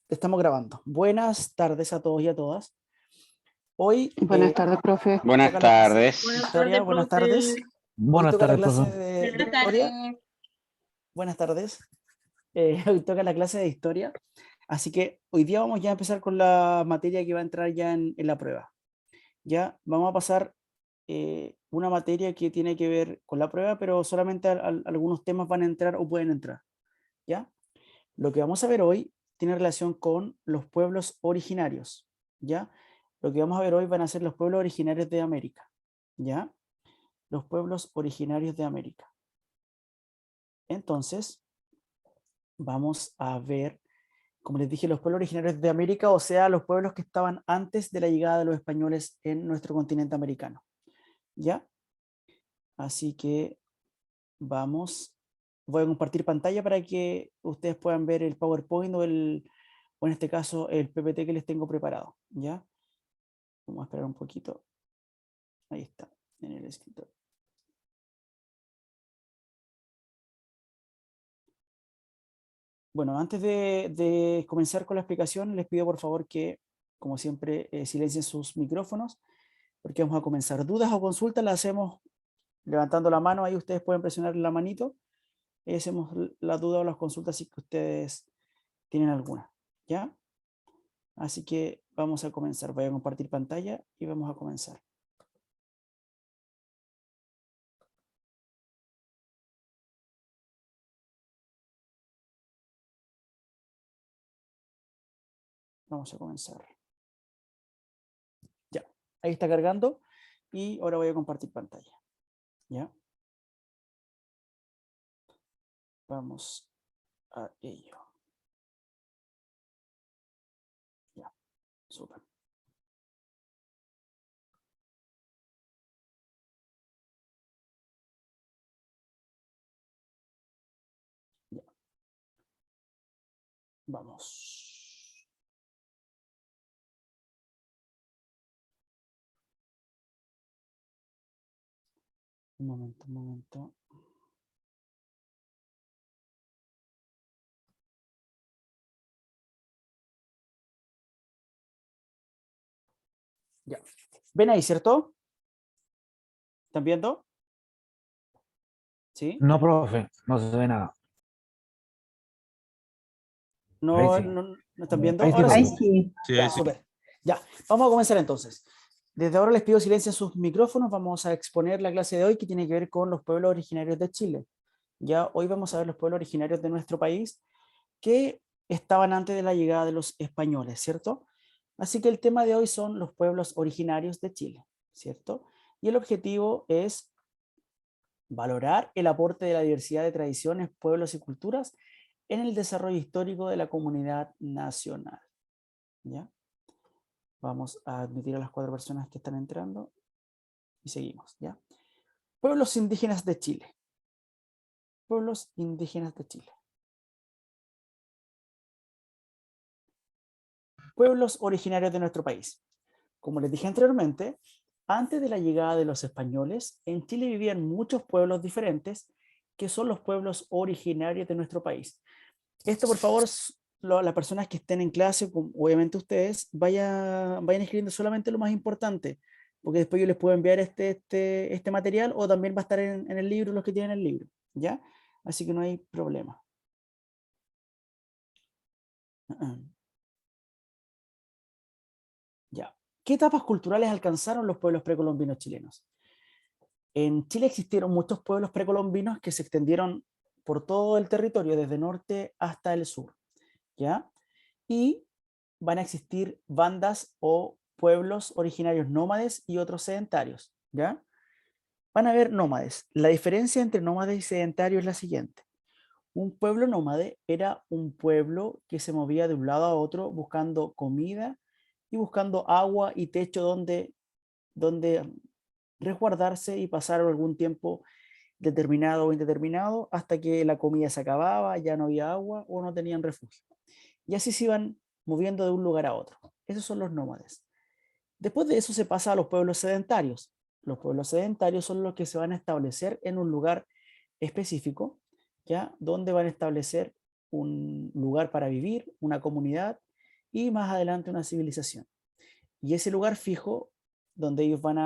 Estamos grabando. Buenas tardes a todos y a todas. Hoy Buenas tardes, profe. Buenas toca la clase de tardes. historia. Buenas tardes. Hoy Buenas toca la tardes, clase profe. de historia. Buenas tardes. Hoy toca la clase de historia. Así que hoy día vamos ya a empezar con la materia que va a entrar ya en la prueba. Ya vamos a pasar una materia que tiene que ver con la prueba, pero solamente algunos temas van a entrar o pueden entrar. ¿Ya? Lo que vamos a ver hoy tiene relación con los pueblos originarios, ¿ya? Lo que vamos a ver hoy van a ser los pueblos originarios de América, ¿ya? Los pueblos originarios de América. Entonces, vamos a ver, como les dije, los pueblos originarios de América, o sea, los pueblos que estaban antes de la llegada de los españoles en nuestro continente americano, ¿ya? Así que voy a compartir pantalla para que ustedes puedan ver el PowerPoint o en este caso el PPT que les tengo preparado, ¿ya? Vamos a esperar un poquito. Ahí está, en el escritorio. Bueno, antes de comenzar con la explicación, les pido por favor que, como siempre, silencien sus micrófonos, porque vamos a comenzar. Dudas o consultas las hacemos levantando la mano, ahí ustedes pueden presionar la manito, y hacemos la duda o las consultas si que ustedes tienen alguna, ¿ya? Así que vamos a comenzar. Voy a compartir pantalla y vamos a comenzar. Vamos a comenzar. Ya, ahí está cargando y ahora voy a compartir pantalla. ¿Ya? Vamos a ello. Ya, súper. Ya. Vamos. Un momento, un momento. Ya. ¿Ven ahí, cierto? ¿Están viendo? ¿Sí? No, profe, no se ve nada. Ahí ¿No, sí. no están viendo? Ahí sí, Ahora profe. sí. sí. Sí, Ya, ahí sí. súper. Ya, vamos a comenzar entonces. Desde ahora les pido silencio en sus micrófonos. Vamos a exponer la clase de hoy que tiene que ver con los pueblos originarios de Chile. Ya hoy vamos a ver los pueblos originarios de nuestro país que estaban antes de la llegada de los españoles, ¿cierto? Así que el tema de hoy son los pueblos originarios de Chile, ¿cierto? Y el objetivo es valorar el aporte de la diversidad de tradiciones, pueblos y culturas en el desarrollo histórico de la comunidad nacional. ¿Ya? Vamos a admitir a las 4 personas que están entrando y seguimos. ¿Ya? Pueblos indígenas de Chile. Pueblos indígenas de Chile. Pueblos originarios de nuestro país. Como les dije anteriormente, antes de la llegada de los españoles, en Chile vivían muchos pueblos diferentes, que son los pueblos originarios de nuestro país. Esto, por favor, las personas que estén en clase, obviamente ustedes, vayan escribiendo solamente lo más importante, porque después yo les puedo enviar este material o también va a estar en el libro, los que tienen el libro, ¿ya? Así que no hay problema. Ya. ¿Qué etapas culturales alcanzaron los pueblos precolombinos chilenos? En Chile existieron muchos pueblos precolombinos que se extendieron por todo el territorio, desde norte hasta el sur, ¿ya? Y van a existir bandas o pueblos originarios nómades y otros sedentarios, ¿ya? Van a haber nómades. La diferencia entre nómades y sedentarios es la siguiente. Un pueblo nómade era un pueblo que se movía de un lado a otro buscando comida y buscando agua y techo donde resguardarse y pasar algún tiempo determinado o indeterminado hasta que la comida se acababa, ya no había agua o no tenían refugio. Y así se iban moviendo de un lugar a otro. Esos son los nómades. Después de eso se pasa a los pueblos sedentarios. Los pueblos sedentarios son los que se van a establecer en un lugar específico, ¿ya? Donde van a establecer un lugar para vivir, una comunidad y más adelante una civilización. Y ese lugar fijo donde ellos van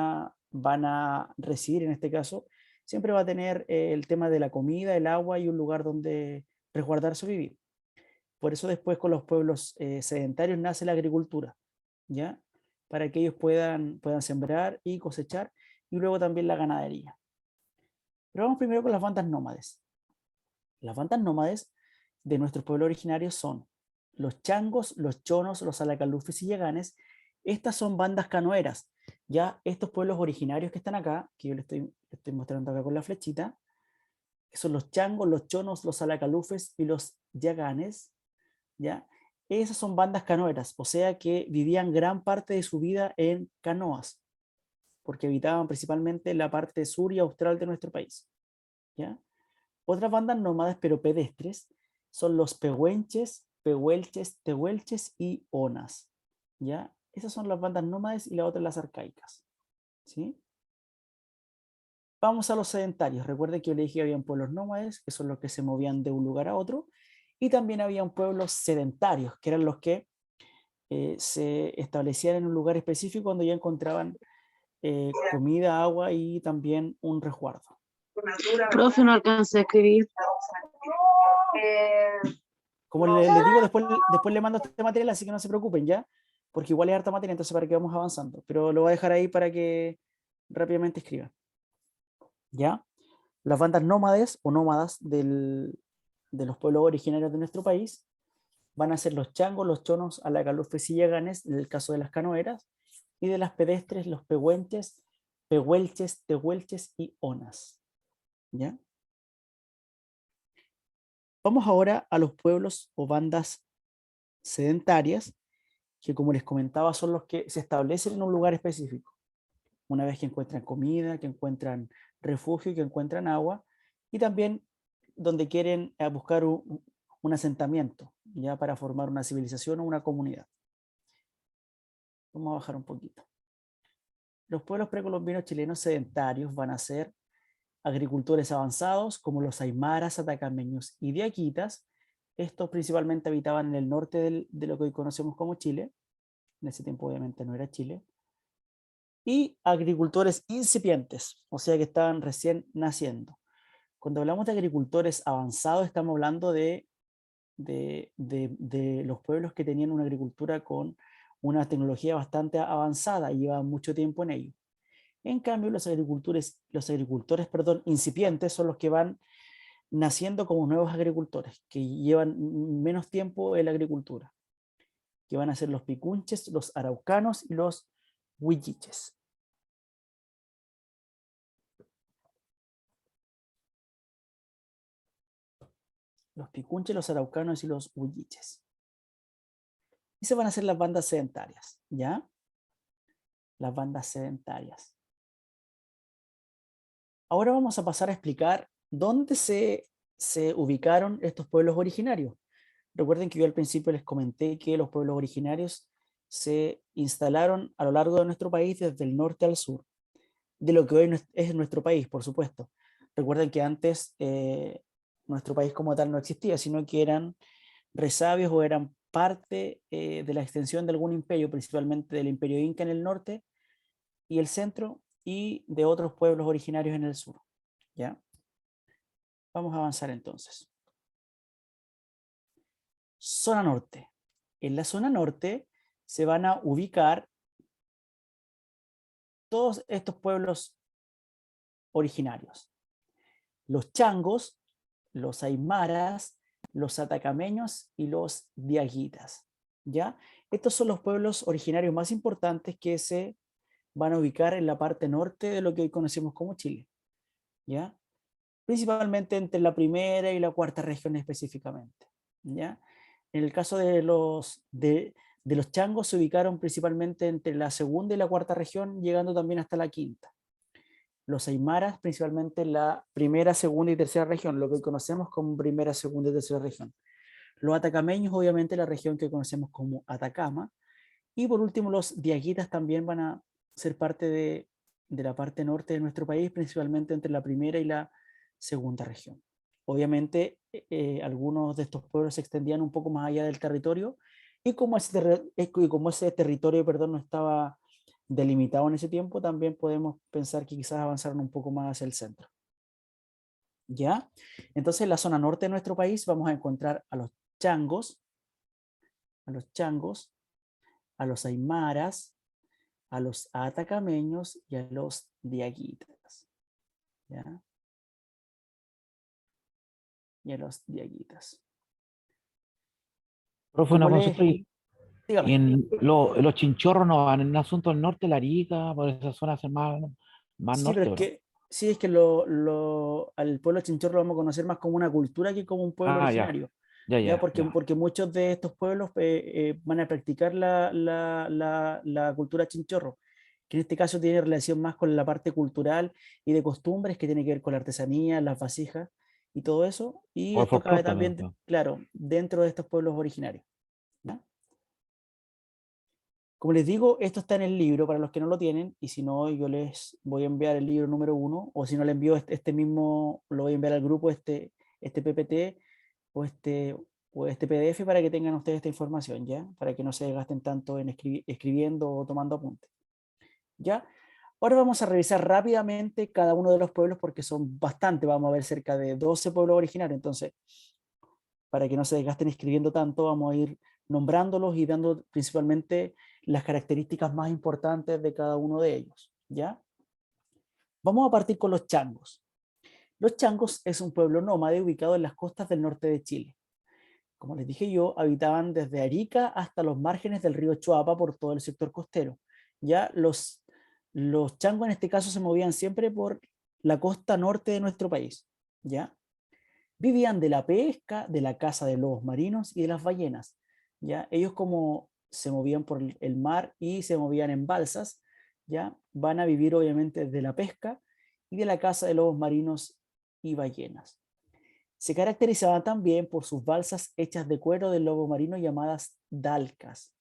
a residir en este caso, siempre va a tener el tema de la comida, el agua y un lugar donde resguardarse o vivir. Por eso después con los pueblos sedentarios nace la agricultura, ¿ya? Para que ellos puedan sembrar y cosechar, y luego también la ganadería. Pero vamos primero con las bandas nómades. Las bandas nómades de nuestros pueblos originarios son los changos, los chonos, los alacalufes y yaganes. Estas son bandas canoeras. Ya estos pueblos originarios que están acá, que yo les estoy mostrando acá con la flechita, que son los changos, los chonos, los alacalufes y los yaganes, ¿ya? Esas son bandas canoeras, o sea que vivían gran parte de su vida en canoas, porque habitaban principalmente la parte sur y austral de nuestro país, ¿ya? Otras bandas nómadas, pero pedestres, son los pehuenches, pehuelches, tehuelches y onas, ¿ya? Esas son las bandas nómades y las otras las arcaicas, ¿sí? Vamos a los sedentarios. Recuerden que yo le dije que habían pueblos nómades, que son los que se movían de un lugar a otro, y también habían pueblos sedentarios, que eran los que se establecían en un lugar específico cuando ya encontraban comida, agua y también un resguardo. Profe, no alcancé a escribir. Como les digo, después le mando este material, así que no se preocupen ya, porque igual es harta materia, entonces para que vamos avanzando. Pero lo voy a dejar ahí para que rápidamente escriban. ¿Ya? Las bandas nómades o nómadas de los pueblos originarios de nuestro país van a ser los changos, los chonos, alacalufes y yaganes, en el caso de las canoeras, y de las pedestres, los pehuenches, pehuelches, tehuelches y onas. ¿Ya? Vamos ahora a los pueblos o bandas sedentarias, que como les comentaba son los que se establecen en un lugar específico. Una vez que encuentran comida, que encuentran refugio y que encuentran agua, y también donde quieren buscar un asentamiento, ya para formar una civilización o una comunidad. Vamos a bajar un poquito. Los pueblos precolombinos chilenos sedentarios van a ser agricultores avanzados como los aymaras, atacameños y diaquitas. Estos principalmente habitaban en el norte de lo que hoy conocemos como Chile. En ese tiempo obviamente no era Chile. Y agricultores incipientes, o sea que estaban recién naciendo. Cuando hablamos de agricultores avanzados, estamos hablando de los pueblos que tenían una agricultura con una tecnología bastante avanzada y llevaban mucho tiempo en ello. En cambio, los agricultores, incipientes son los que van naciendo como nuevos agricultores, que llevan menos tiempo en la agricultura, que van a ser los picunches, los araucanos y los huilliches. Los picunches, los araucanos y los huilliches. Y se van a hacer las bandas sedentarias, ¿ya? Las bandas sedentarias. Ahora vamos a pasar a explicar dónde se ubicaron estos pueblos originarios. Recuerden que yo al principio les comenté que los pueblos originarios se instalaron a lo largo de nuestro país desde el norte al sur, de lo que hoy es nuestro país, por supuesto. Recuerden que antes nuestro país como tal no existía, sino que eran resabios o eran parte de la extensión de algún imperio, principalmente del imperio inca en el norte y el centro, y de otros pueblos originarios en el sur. ¿Ya? Vamos a avanzar entonces. Zona norte. En la zona norte se van a ubicar todos estos pueblos originarios. Los changos, los aymaras, los atacameños y los diaguitas. ¿Ya? Estos son los pueblos originarios más importantes que se van a ubicar en la parte norte de lo que hoy conocemos como Chile. ¿Ya? Principalmente entre la primera y la cuarta región específicamente. ¿Ya? En el caso de los changos se ubicaron principalmente entre la segunda y la cuarta región, llegando también hasta la quinta. Los aymaras principalmente en la primera, segunda y tercera región, lo que hoy conocemos como primera, segunda y tercera región. Los atacameños obviamente la región que conocemos como Atacama. Y por último los diaguitas también van a ser parte de la parte norte de nuestro país, principalmente entre la primera y la segunda región. Obviamente algunos de estos pueblos se extendían un poco más allá del territorio, y como ese territorio, perdón, no estaba delimitado en ese tiempo, también podemos pensar que quizás avanzaron un poco más hacia el centro. ¿Ya? Entonces en la zona norte de nuestro país vamos a encontrar a los changos, a los changos, a los aymaras, a los atacameños y a los diaguitas. ¿Ya? Y a los diaguitas. Profe, una Como les... consulta. Y Dígame. los chinchorros no van en el asunto del norte, la Arica, por esa zona hacer más Sí, pero norte, es ¿o no? que, sí, es que al pueblo chinchorro lo vamos a conocer más como una cultura que como un pueblo Ah, ya, originario. ya, ¿Ya? ya, ya. Porque muchos de estos pueblos van a practicar la cultura chinchorro, que en este caso tiene relación más con la parte cultural y de costumbres, que tiene que ver con la artesanía, las vasijas y todo eso. Y O el esto cabe folclore también, también, ¿no? claro, dentro de estos pueblos originarios. ¿Ya? Como les digo, esto está en el libro para los que no lo tienen, y si no, yo les voy a enviar el libro número 1, o si no le envío este mismo, lo voy a enviar al grupo, este PPT o este PDF, para que tengan ustedes esta información, ¿ya? Para que no se gasten tanto en escribiendo o tomando apuntes, ¿ya? Ahora vamos a revisar rápidamente cada uno de los pueblos, porque son bastante, vamos a ver cerca de 12 pueblos originarios. Entonces, para que no se desgasten escribiendo tanto, vamos a ir nombrándolos y dando principalmente las características más importantes de cada uno de ellos, ¿ya? Vamos a partir con los changos. Los changos es un pueblo nómade ubicado en las costas del norte de Chile. Como les dije yo, habitaban desde Arica hasta los márgenes del río Choapa por todo el sector costero. Ya los changos en este caso se movían siempre por la costa norte de nuestro país, ¿ya? Vivían de la pesca, de la caza de lobos marinos y de las ballenas, ¿ya? Ellos, como se movían por el mar y se movían en balsas, ¿ya? Van a vivir obviamente de la pesca y de la caza de lobos marinos y ballenas. Se caracterizaban también por sus balsas hechas de cuero del lobo marino llamadas dalcas,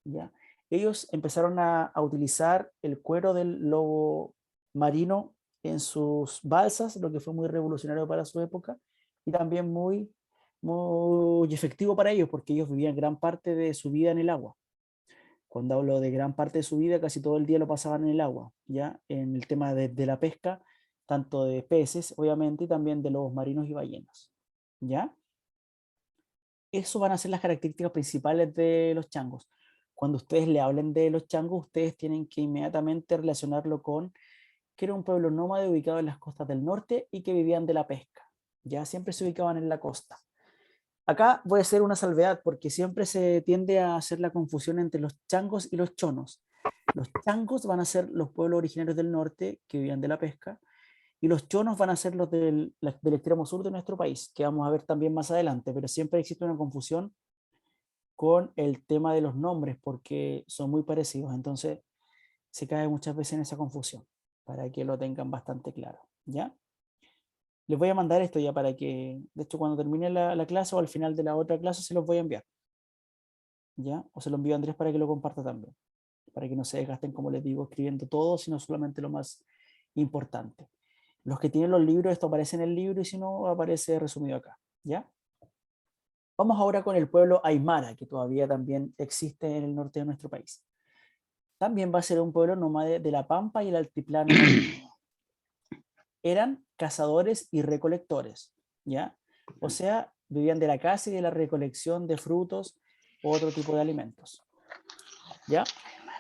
¿ya? Ellos empezaron a utilizar el cuero del lobo marino en sus balsas, lo que fue muy revolucionario para su época y también muy efectivo para ellos, porque ellos vivían gran parte de su vida en el agua. Cuando hablo de gran parte de su vida, casi todo el día lo pasaban en el agua, ¿ya? En el tema de la pesca, tanto de peces, obviamente, y también de lobos marinos y ballenas, ¿ya? Eso van a ser las características principales de los changos. Cuando ustedes le hablen de los changos, ustedes tienen que inmediatamente relacionarlo con que era un pueblo nómade ubicado en las costas del norte y que vivían de la pesca. Ya siempre se ubicaban en la costa. Acá voy a hacer una salvedad, porque siempre se tiende a hacer la confusión entre los changos y los chonos. Los changos van a ser los pueblos originarios del norte que vivían de la pesca, y los chonos van a ser los del extremo sur de nuestro país, que vamos a ver también más adelante, pero siempre existe una confusión con el tema de los nombres, porque son muy parecidos, entonces se cae muchas veces en esa confusión, para que lo tengan bastante claro, ¿ya? Les voy a mandar esto ya para que, de hecho, cuando termine la clase o al final de la otra clase se los voy a enviar, ¿ya? O se lo envío a Andrés para que lo comparta también, para que no se desgasten, como les digo, escribiendo todo, sino solamente lo más importante. Los que tienen los libros, esto aparece en el libro, y si no, aparece resumido acá, ¿ya? Vamos ahora con el pueblo aymara, que todavía también existe en el norte de nuestro país. También va a ser un pueblo nómade de la Pampa y el altiplano norte. Eran cazadores y recolectores, ¿ya? O sea, vivían de la caza y de la recolección de frutos u otro tipo de alimentos, ¿ya?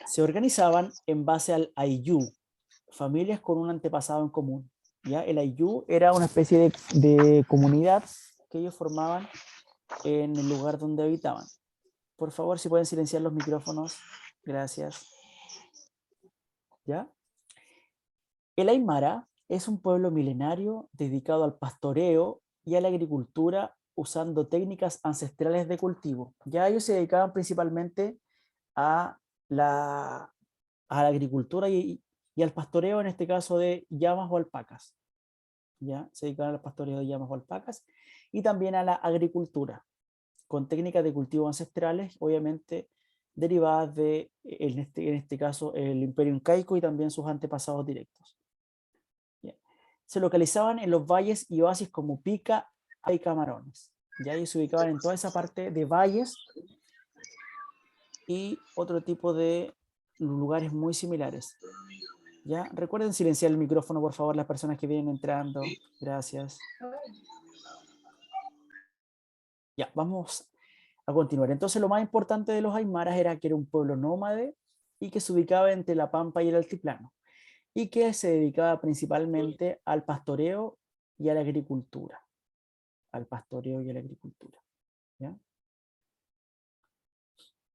Se organizaban en base al Ayllu, familias con un antepasado en común, ¿ya? El Ayllu era una especie de comunidad que ellos formaban en el lugar donde habitaban. Por favor, si pueden silenciar los micrófonos, gracias, ¿ya? El Aymara es un pueblo milenario dedicado al pastoreo y a la agricultura, usando técnicas ancestrales de cultivo. Ya ellos se dedicaban principalmente a la agricultura y al pastoreo, en este caso de llamas o alpacas. ¿Ya? Se dedicaban al pastoreo de llamas o alpacas, y también a la agricultura, con técnicas de cultivo ancestrales, obviamente derivadas en este caso, el Imperio Incaico y también sus antepasados directos. Se localizaban en los valles y oasis como Pica, hay camarones. Ya ellos se ubicaban en toda esa parte de valles y otro tipo de lugares muy similares. ¿Ya? Recuerden silenciar el micrófono, por favor, las personas que vienen entrando. Gracias. Ya, vamos a continuar. Entonces, lo más importante de los aymaras era que era un pueblo nómade y que se ubicaba entre la pampa y el altiplano, y que se dedicaba principalmente al pastoreo y a la agricultura. Al pastoreo y a la agricultura. ¿Ya?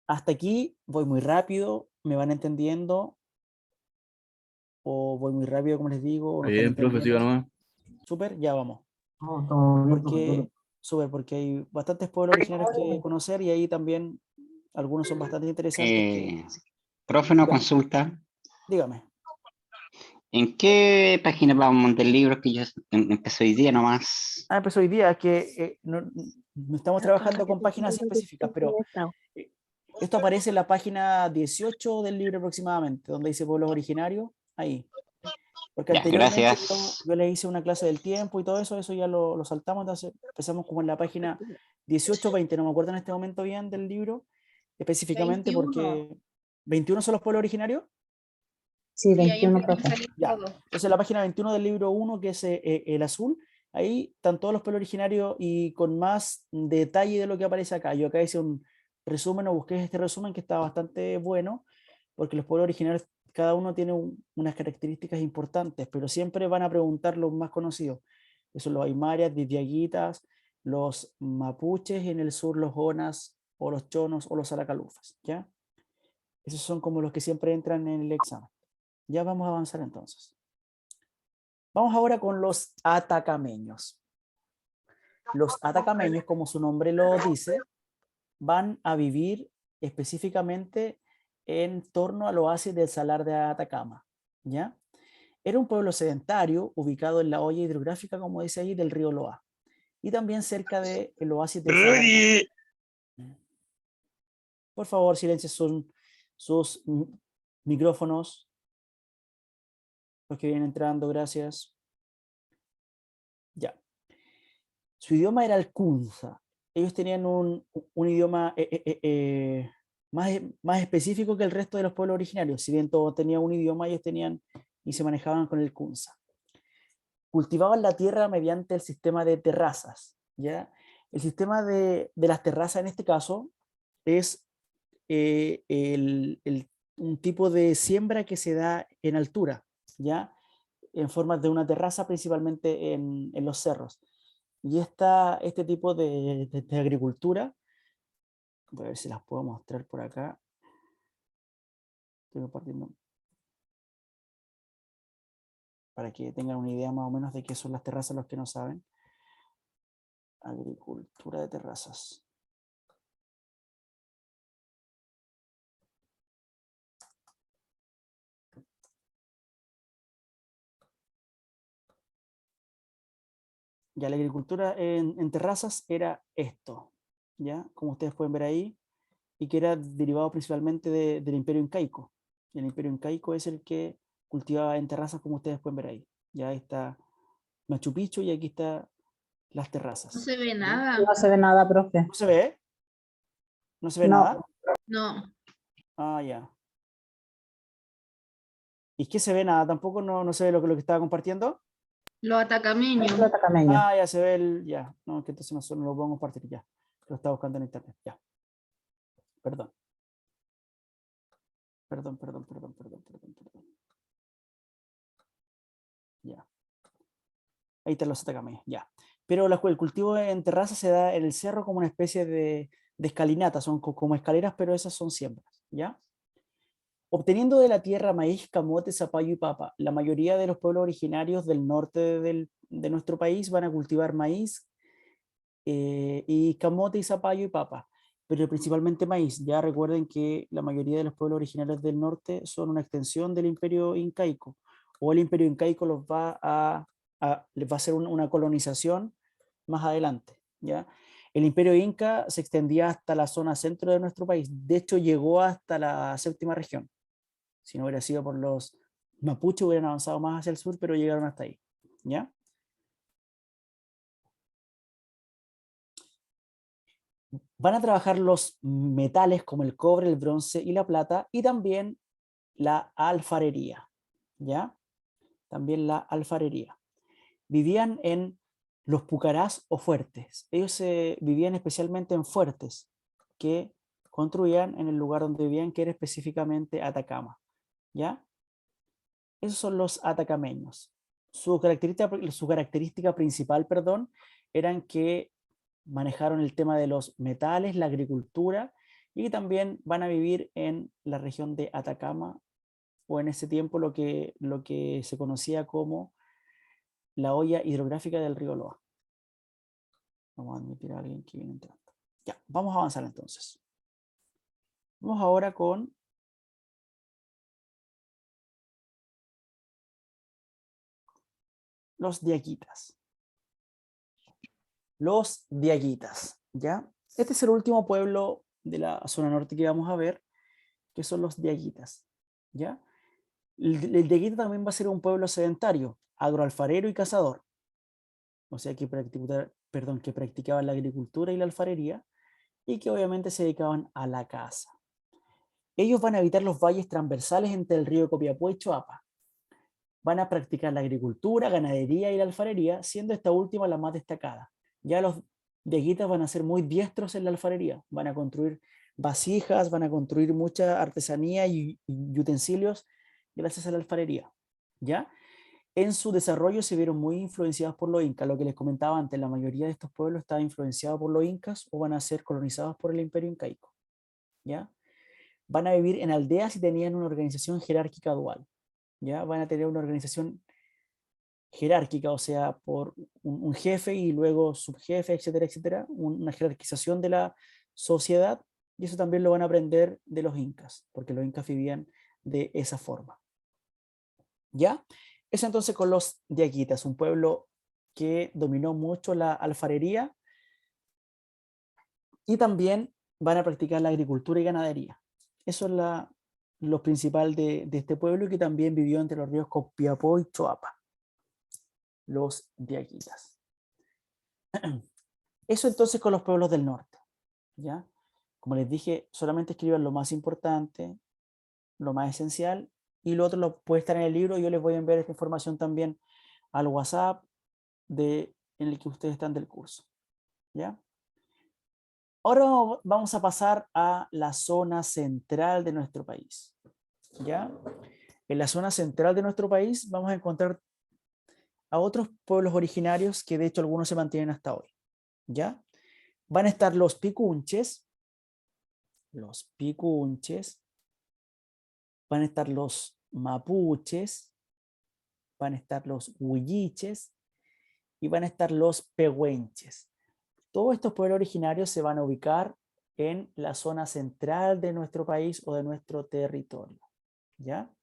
Hasta aquí voy muy rápido, ¿me van entendiendo? ¿O voy muy rápido, como les digo? ¿O no están Bien, profe, siga entendiendo? nomás. Súper, ya vamos. No, todo bien, Porque, súper, porque hay bastantes pueblos originarios que conocer y ahí también algunos son bastante interesantes que... Profe, una Ya, consulta. dígame. ¿En qué página vamos del libro que yo empecé hoy día nomás? Empezó hoy día que no estamos trabajando con páginas específicas, pero esto aparece en la página 18 del libro aproximadamente, donde dice pueblos originarios, ahí. Porque Ya, anteriormente gracias. yo le hice una clase del tiempo y todo eso, eso ya lo saltamos, entonces empezamos como en la página 18-20, no me acuerdo en este momento bien del libro, específicamente 21. porque 21 son los pueblos originarios. Sí, Y ahí 21, empieza a profe. salir Ya. todo. Entonces la página 21 del libro 1, que es el azul, ahí están todos los pueblos originarios y con más detalle de lo que aparece acá. Yo acá hice un resumen o busqué este resumen que está bastante bueno, porque los pueblos originarios, cada uno tiene unas características importantes, pero siempre van a preguntar los más conocidos. Eso son los aymaras, diaguitas, los mapuches, y en el sur los onas, o los chonos, o los aracalufas, ¿ya? Esos son como los que siempre entran en el examen. Ya vamos a avanzar entonces. Vamos ahora con los atacameños. Los atacameños, como su nombre lo dice, van a vivir específicamente en torno al oasis del Salar de Atacama, ¿ya? Era un pueblo sedentario ubicado en la hoya hidrográfica, como dice ahí, del río Loa, y también cerca del oasis del Salar. Por favor, silencien sus micrófonos, los que vienen entrando, gracias. Ya. Su idioma era el Kunza. Ellos tenían un idioma más específico que el resto de los pueblos originarios. Si bien todos tenían un idioma, ellos tenían y se manejaban con el Kunza. Cultivaban la tierra mediante el sistema de terrazas, ¿ya? El sistema de las terrazas en este caso es un tipo de siembra que se da en altura, ¿ya? En forma de una terraza, principalmente en los cerros. Y este tipo de agricultura, voy a ver si las puedo mostrar por acá. Estoy compartiendo para que tengan una idea más o menos de qué son las terrazas los que no saben. Agricultura de terrazas. Ya la agricultura en terrazas era esto, ¿ya? Como ustedes pueden ver ahí, y que era derivado principalmente del Imperio Incaico. El Imperio Incaico es el que cultivaba en terrazas, como ustedes pueden ver ahí. Ya ahí está Machu Picchu y aquí está las terrazas. No se ve ¿ya? nada. No se ve nada, profe. ¿No se ve? ¿No se ve No. nada? No. Ah, ya. ¿Y qué se ve nada? ¿Tampoco no se ve lo que estaba compartiendo? Los atacameños. Los atacameños. Ah, ya se ve ya. No, que entonces no lo puedo compartir ya. Lo estaba buscando en internet. Ya. Perdón. Perdón. Ya. Ahí están los atacameños, ya. Pero el cultivo en terraza se da en el cerro como una especie de escalinata, son como escaleras, pero esas son siembras, ¿ya? Obteniendo de la tierra maíz, camote, zapallo y papa, la mayoría de los pueblos originarios del norte de nuestro país van a cultivar maíz y camote y zapallo y papa, pero principalmente maíz. Ya recuerden que la mayoría de los pueblos originarios del norte son una extensión del imperio incaico, o el imperio incaico les va a hacer una colonización más adelante, ¿ya? El imperio inca se extendía hasta la zona centro de nuestro país, de hecho llegó hasta la séptima región. Si no hubiera sido por los mapuches hubieran avanzado más hacia el sur, pero llegaron hasta ahí, ¿ya? Van a trabajar los metales como el cobre, el bronce y la plata, y también la alfarería, ¿ya? También la alfarería. Vivían en los pucarás o fuertes. Ellos vivían especialmente en fuertes que construían en el lugar donde vivían, que era específicamente Atacama, ¿ya? Esos son los atacameños. Su característica principal, perdón, eran que manejaron el tema de los metales, la agricultura, y también van a vivir en la región de Atacama, o en ese tiempo lo que se conocía como la hoya hidrográfica del río Loa. Vamos a admitir a alguien que viene entrando. Ya, vamos a avanzar entonces. Vamos ahora con los diaguitas. Los diaguitas, ¿ya? Este es el último pueblo de la zona norte que vamos a ver, que son los diaguitas, ¿ya? El diaguita también va a ser un pueblo sedentario, agroalfarero y cazador. O sea, que practicaban la agricultura y la alfarería, y que obviamente se dedicaban a la caza. Ellos van a habitar los valles transversales entre el río Copiapó y Choapa. Van a practicar la agricultura, ganadería y la alfarería, siendo esta última la más destacada. Ya los diaguitas van a ser muy diestros en la alfarería, van a construir vasijas, van a construir mucha artesanía y utensilios gracias a la alfarería, ¿ya? En su desarrollo se vieron muy influenciados por los incas, lo que les comentaba antes, la mayoría de estos pueblos están influenciados por los incas o van a ser colonizados por el imperio incaico, ¿ya? Van a vivir en aldeas y tenían una organización jerárquica dual, ¿ya? Van a tener una organización jerárquica, o sea, por un jefe y luego subjefe, etcétera, etcétera, una jerarquización de la sociedad, y eso también lo van a aprender de los incas, porque los incas vivían de esa forma. ¿Ya? Eso entonces con los diaguitas, un pueblo que dominó mucho la alfarería y también van a practicar la agricultura y ganadería. Eso es lo principal de este pueblo, y que también vivió entre los ríos Copiapó y Choapa. Los diaguitas. Eso entonces con los pueblos del norte, ¿ya? Como les dije, solamente escriban lo más importante, lo más esencial, y lo otro lo puede estar en el libro. Yo les voy a enviar esta información también al WhatsApp en el que ustedes están del curso, ¿ya? Ahora vamos a pasar a la zona central de nuestro país, ¿ya? En la zona central de nuestro país vamos a encontrar a otros pueblos originarios que de hecho algunos se mantienen hasta hoy, ¿ya? Van a estar los picunches, van a estar los mapuches, van a estar los huilliches y van a estar los pehuenches. Todos estos pueblos originarios se van a ubicar en la zona central de nuestro país o de nuestro territorio, ¿ya?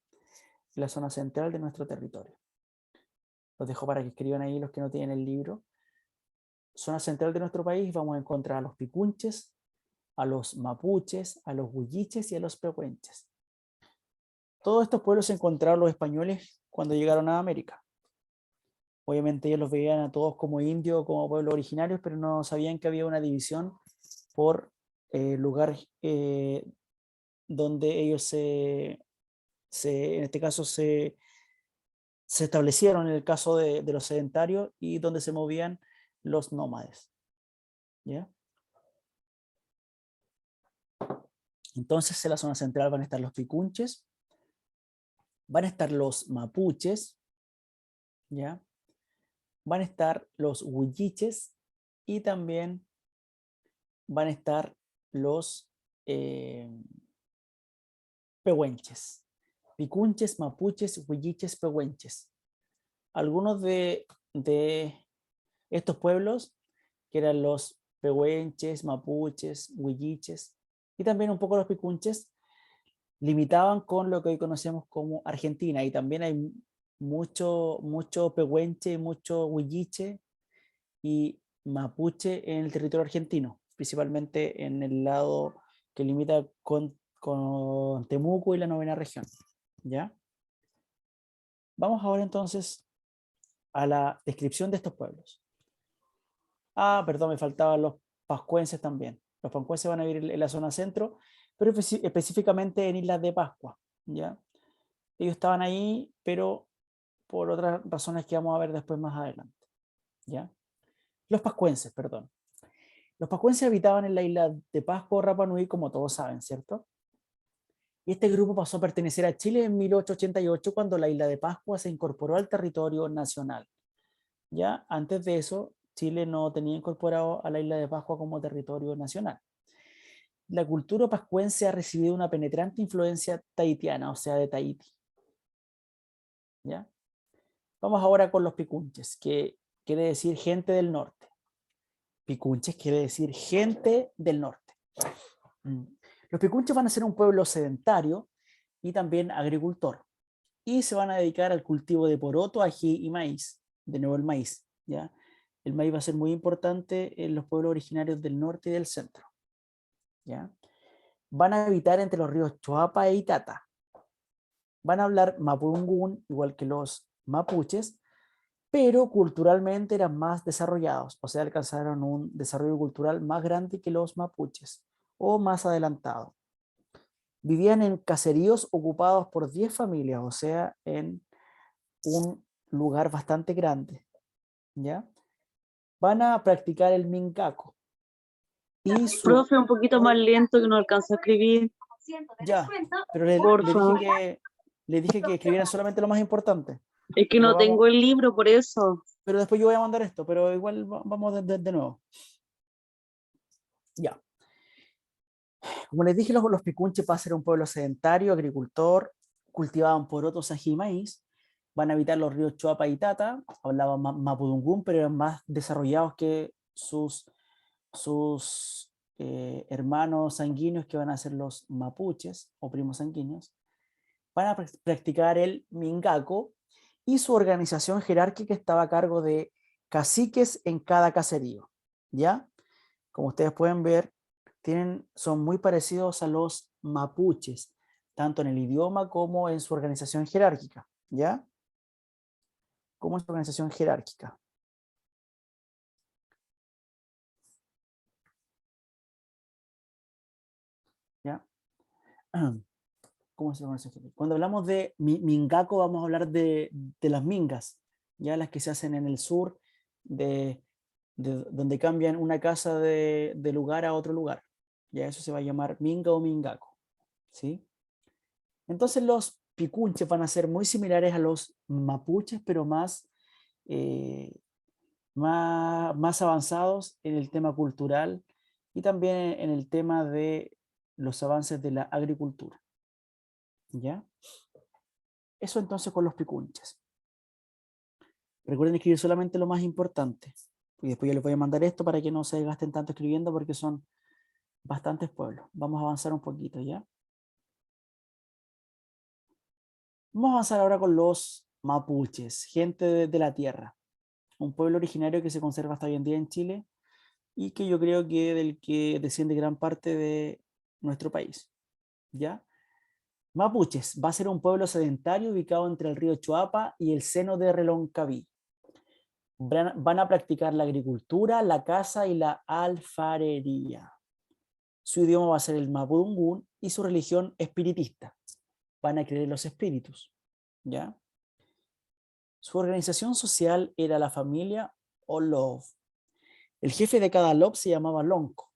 La zona central de nuestro territorio. Los dejo para que escriban ahí los que no tienen el libro. Zona central de nuestro país vamos a encontrar a los picunches, a los mapuches, a los huilliches y a los pehuenches. Todos estos pueblos se encontraron los españoles cuando llegaron a América. Obviamente ellos los veían a todos como indios, como pueblos originarios, pero no sabían que había una división por lugar donde ellos en este caso se establecieron, en el caso de los sedentarios, y donde se movían los nómades, ¿ya? Entonces en la zona central van a estar los picunches, van a estar los mapuches, ¿ya? Van a estar los huilliches y también van a estar los pehuenches. Picunches, mapuches, huilliches, pehuenches. Algunos de estos pueblos, que eran los pehuenches, mapuches, huilliches y también un poco los picunches, limitaban con lo que hoy conocemos como Argentina, y también hay mucho pehuenche, mucho huilliche y mapuche en el territorio argentino, principalmente en el lado que limita con Temuco y la 9ª región, ¿ya? Vamos ahora entonces a la descripción de estos pueblos. Ah, perdón, me faltaban los pascuenses también. Los pancuenses van a vivir en la zona centro, pero específicamente en Islas de Pascua, ¿ya? Ellos estaban ahí, pero por otras razones que vamos a ver después más adelante, ¿ya? Los pascuenses, perdón. Los pascuenses habitaban en la isla de Pascua o Rapa Nui, como todos saben, ¿cierto? Y este grupo pasó a pertenecer a Chile en 1888, cuando la isla de Pascua se incorporó al territorio nacional. Ya antes de eso, Chile no tenía incorporado a la isla de Pascua como territorio nacional. La cultura pascuense ha recibido una penetrante influencia tahitiana, o sea, de Tahití. ¿Ya? Vamos ahora con los picunches, que quiere decir gente del norte. Picunches quiere decir gente del norte. Los picunches van a ser un pueblo sedentario y también agricultor. Y se van a dedicar al cultivo de poroto, ají y maíz. De nuevo el maíz, ¿ya? El maíz va a ser muy importante en los pueblos originarios del norte y del centro, ¿ya? Van a habitar entre los ríos Choapa e Itata. Van a hablar mapudungún, igual que los mapuches, pero culturalmente eran más desarrollados, o sea, alcanzaron un desarrollo cultural más grande que los mapuches, o más adelantado. Vivían en caseríos ocupados por 10 familias, o sea, en un lugar bastante grande, ¿ya? Van a practicar el mincaco. Y Profe, un poquito más lento que no alcanza a escribir. Ya, pero le dije que escribieran solamente lo más importante. Es que Pero no tengo el libro, por eso. pero después yo voy a mandar esto, pero igual vamos de nuevo. Ya. Como les dije, los picunches van a ser un pueblo sedentario, agricultor, cultivaban porotos, ají y maíz, van a habitar los ríos Choapa y Tata, hablaban mapudungún, pero eran más desarrollados que sus hermanos sanguíneos, que van a ser los mapuches o primos sanguíneos. Van a practicar el mingaco, y su organización jerárquica estaba a cargo de caciques en cada caserío, ¿ya? Como ustedes pueden ver, son muy parecidos a los mapuches, tanto en el idioma como en su organización jerárquica, ¿ya? Como en su organización jerárquica. ¿Ya? ¿Cómo se llama eso? Cuando hablamos de mingaco, vamos a hablar de las mingas, ya las que se hacen en el sur, de donde cambian una casa de lugar a otro lugar. Ya eso se va a llamar minga o mingaco, ¿sí? Entonces los picunches van a ser muy similares a los mapuches, pero más avanzados en el tema cultural y también en el tema de los avances de la agricultura. ¿Ya? Eso entonces con los picunches. Recuerden escribir solamente lo más importante. Y después yo les voy a mandar esto para que no se gasten tanto escribiendo, porque son bastantes pueblos. Vamos a avanzar un poquito, ¿ya? Vamos a avanzar ahora con los mapuches, gente de la tierra. Un pueblo originario que se conserva hasta hoy en día en Chile y que yo creo que del que desciende gran parte de nuestro país, ¿ya? Mapuches va a ser un pueblo sedentario ubicado entre el río Choapa y el seno de Reloncaví. Van a practicar la agricultura, la caza y la alfarería. Su idioma va a ser el mapudungún y su religión espiritista. Van a creer en los espíritus, ¿ya? Su organización social era la familia o lob. El jefe de cada lob se llamaba lonco,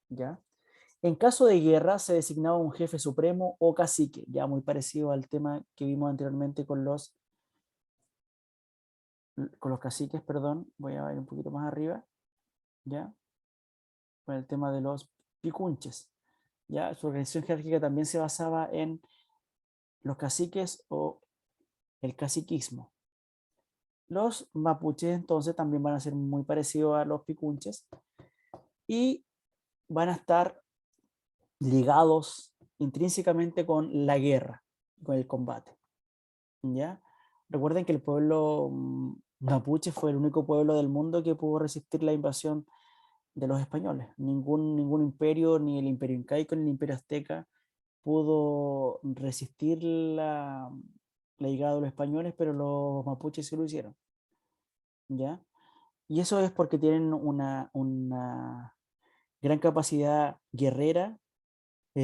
¿ya? En caso de guerra se designaba un jefe supremo o cacique, ya muy parecido al tema que vimos anteriormente con los caciques, perdón. Voy a ver un poquito más arriba, ¿ya? Con el tema de los picunches, ¿ya? Su organización jerárquica también se basaba en los caciques o el caciquismo. Los mapuches entonces también van a ser muy parecidos a los picunches y van a estar ligados intrínsecamente con la guerra, con el combate, ¿ya? Recuerden que el pueblo mapuche fue el único pueblo del mundo que pudo resistir la invasión de los españoles. Ningún imperio, ni el imperio incaico ni el imperio azteca, pudo resistir la llegada de los españoles, pero los mapuches sí lo hicieron, ¿ya? Y eso es porque tienen una gran capacidad guerrera,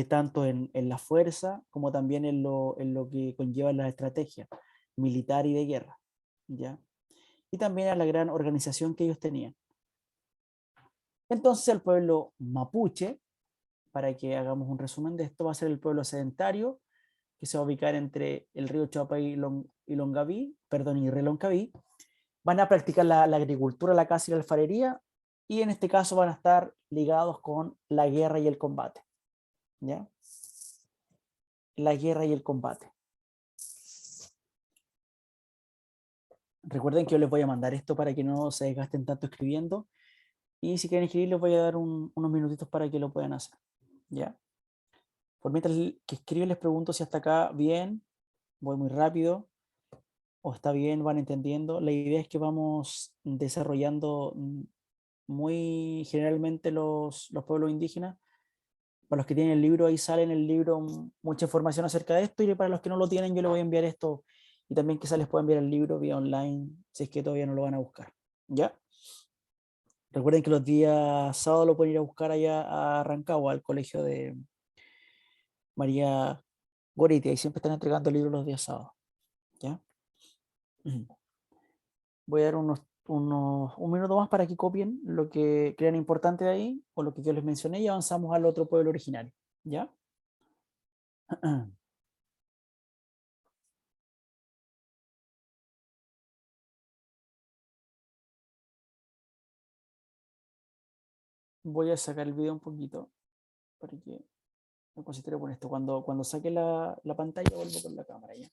tanto en la fuerza como también en lo que conlleva la estrategia militar y de guerra, ¿ya? Y también a la gran organización que ellos tenían. Entonces el pueblo mapuche, para que hagamos un resumen de esto, va a ser el pueblo sedentario, que se va a ubicar entre el río Choapa y Longaví, perdón, y Reloncaví. Van a practicar la agricultura, la caza y la alfarería, y en este caso van a estar ligados con la guerra y el combate, ¿ya? La guerra y el combate. Recuerden que yo les voy a mandar esto para que no se desgasten tanto escribiendo, y si quieren escribir les voy a dar unos minutitos para que lo puedan hacer, ¿ya? Por mientras que escriben les pregunto si hasta acá bien, voy muy rápido, o está bien, van entendiendo. La idea es que vamos desarrollando muy generalmente los pueblos indígenas. Para los que tienen el libro, ahí sale en el libro mucha información acerca de esto, y para los que no lo tienen, yo les voy a enviar esto, y también quizás les pueda enviar el libro vía online, si es que todavía no lo van a buscar, ¿ya? Recuerden que los días sábados lo pueden ir a buscar allá a Rancagua, al colegio de María Goretti, ahí siempre están entregando libros los días sábados, ¿ya? Voy a dar un minuto más para que copien lo que crean importante de ahí, o lo que yo les mencioné, y avanzamos al otro pueblo originario, ¿ya? Voy a sacar el video un poquito para que me concentre con esto. Cuando saque la pantalla vuelvo con la cámara ya.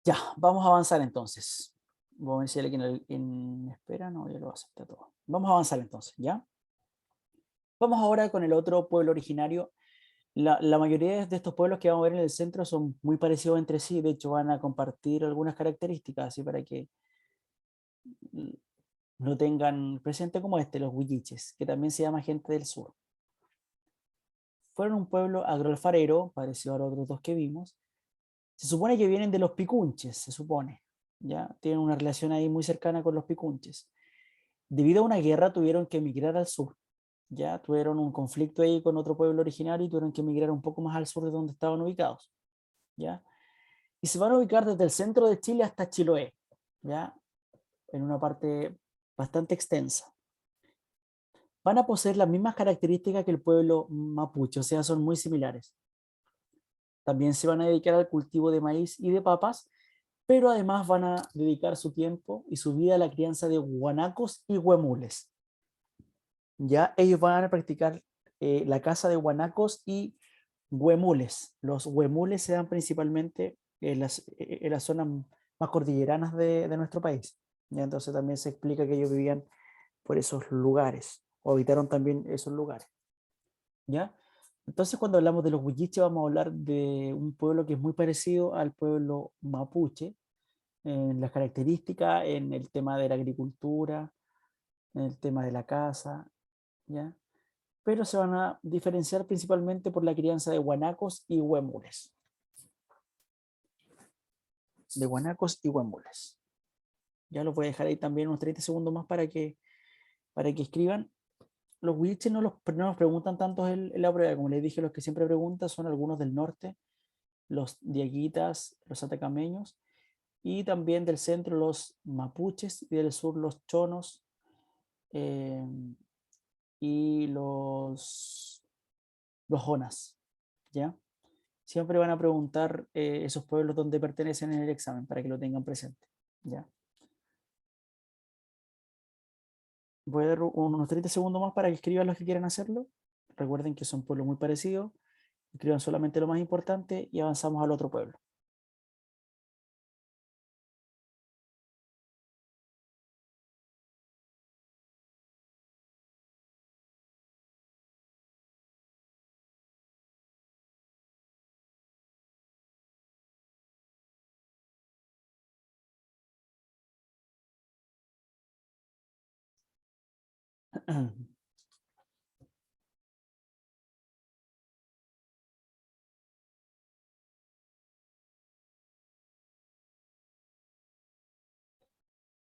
Ya, vamos a avanzar entonces. Voy a ver si hay alguien en espera. No, ya lo acepta todo. Vamos a avanzar entonces, ¿ya? Vamos ahora con el otro pueblo originario. La mayoría de estos pueblos que vamos a ver en el centro son muy parecidos entre sí. De hecho, van a compartir algunas características, así para que lo tengan presente, como los huilliches, que también se llama gente del sur. Fueron un pueblo agroalfarero, parecido a los otros dos que vimos. Se supone que vienen de los picunches, se supone, ¿ya? Tienen una relación ahí muy cercana con los picunches. Debido a una guerra tuvieron que emigrar al sur, ¿ya? Tuvieron un conflicto ahí con otro pueblo originario y tuvieron que emigrar un poco más al sur de donde estaban ubicados, ¿ya? Y se van a ubicar desde el centro de Chile hasta Chiloé, ¿ya? En una parte bastante extensa. Van a poseer las mismas características que el pueblo mapuche, o sea, son muy similares. También se van a dedicar al cultivo de maíz y de papas, pero además van a dedicar su tiempo y su vida a la crianza de guanacos y huemules. Ya ellos van a practicar la caza de guanacos y huemules. Los huemules se dan principalmente en las zonas más cordilleranas de nuestro país. ¿Ya? Entonces también se explica que ellos vivían por esos lugares, o habitaron también esos lugares. ¿Ya? Entonces, cuando hablamos de los huilliches, vamos a hablar de un pueblo que es muy parecido al pueblo mapuche, en las características, en el tema de la agricultura, en el tema de la caza, ¿ya? Pero se van a diferenciar principalmente por la crianza de guanacos y huemules. De guanacos y huemules. Ya los voy a dejar ahí también unos 30 segundos más para que escriban. Los huilliches no nos preguntan tanto en la prueba. Como les dije, los que siempre preguntan son algunos del norte, los diaguitas, los atacameños, y también del centro los mapuches, y del sur los chonos, eh, y los jonas, ¿ya? Siempre van a preguntar esos pueblos donde pertenecen en el examen, para que lo tengan presente, ¿ya? Voy a dar unos 30 segundos más para que escriban los que quieran hacerlo. Recuerden que son pueblos muy parecidos. Escriban solamente lo más importante y avanzamos al otro pueblo.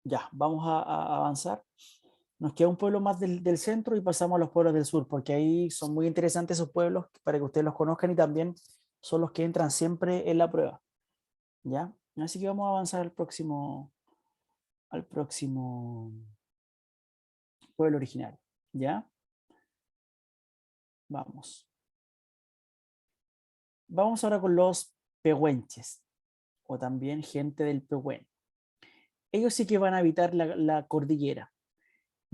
Ya, vamos a avanzar. Nos queda un pueblo más del centro y pasamos a los pueblos del sur, porque ahí son muy interesantes esos pueblos para que ustedes los conozcan y también son los que entran siempre en la prueba. ¿Ya? Así que vamos a avanzar al próximo pueblo original. ¿Ya? Vamos. Vamos ahora con los pehuenches, o también gente del Pehuen. Ellos sí que van a habitar la cordillera.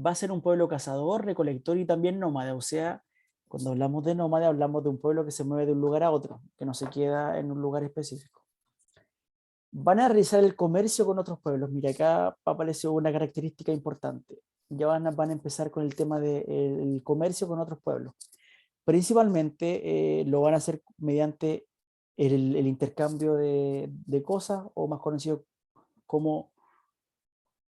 Va a ser un pueblo cazador, recolector y también nómada. O sea, cuando hablamos de nómada, hablamos de un pueblo que se mueve de un lugar a otro, que no se queda en un lugar específico. Van a realizar el comercio con otros pueblos. Mira, acá apareció una característica importante. Ya van a empezar con el tema del comercio con otros pueblos. Principalmente lo van a hacer mediante el intercambio de cosas, o más conocido como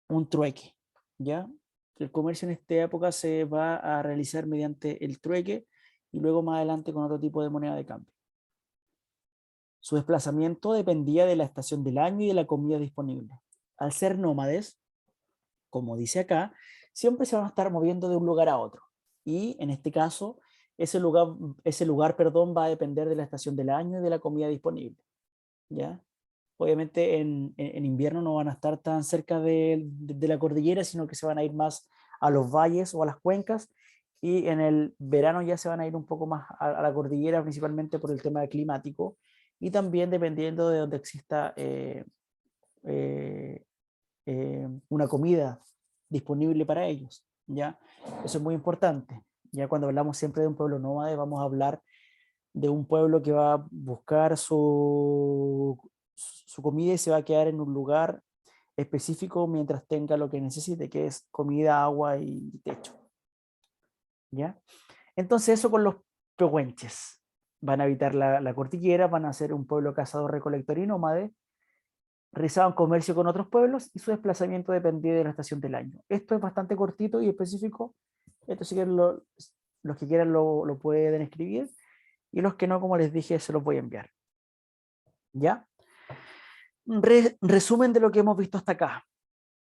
un trueque, ¿ya? El comercio en esta época se va a realizar mediante el trueque y luego más adelante con otro tipo de moneda de cambio. Su desplazamiento dependía de la estación del año y de la comida disponible. Al ser nómades, como dice acá, siempre se van a estar moviendo de un lugar a otro. Y en este caso, ese lugar, va a depender de la estación del año y de la comida disponible, ¿ya? Obviamente en invierno no van a estar tan cerca de la cordillera, sino que se van a ir más a los valles o a las cuencas, y en el verano ya se van a ir un poco más a la cordillera, principalmente por el tema climático, y también dependiendo de donde exista eh, una comida disponible para ellos, ¿ya? Eso es muy importante. Ya cuando hablamos siempre de un pueblo nómade, vamos a hablar de un pueblo que va a buscar su comida y se va a quedar en un lugar específico mientras tenga lo que necesite, que es comida, agua y techo. ¿Ya? Entonces eso con los pehuenches. Van a habitar la cordillera, van a ser un pueblo cazador, recolector y nómade, realizaban comercio con otros pueblos y su desplazamiento dependía de la estación del año. Esto es bastante cortito y específico. Esto si quieren los que quieran lo pueden escribir, y los que no, como les dije, se los voy a enviar. ¿Ya? Resumen de lo que hemos visto hasta acá.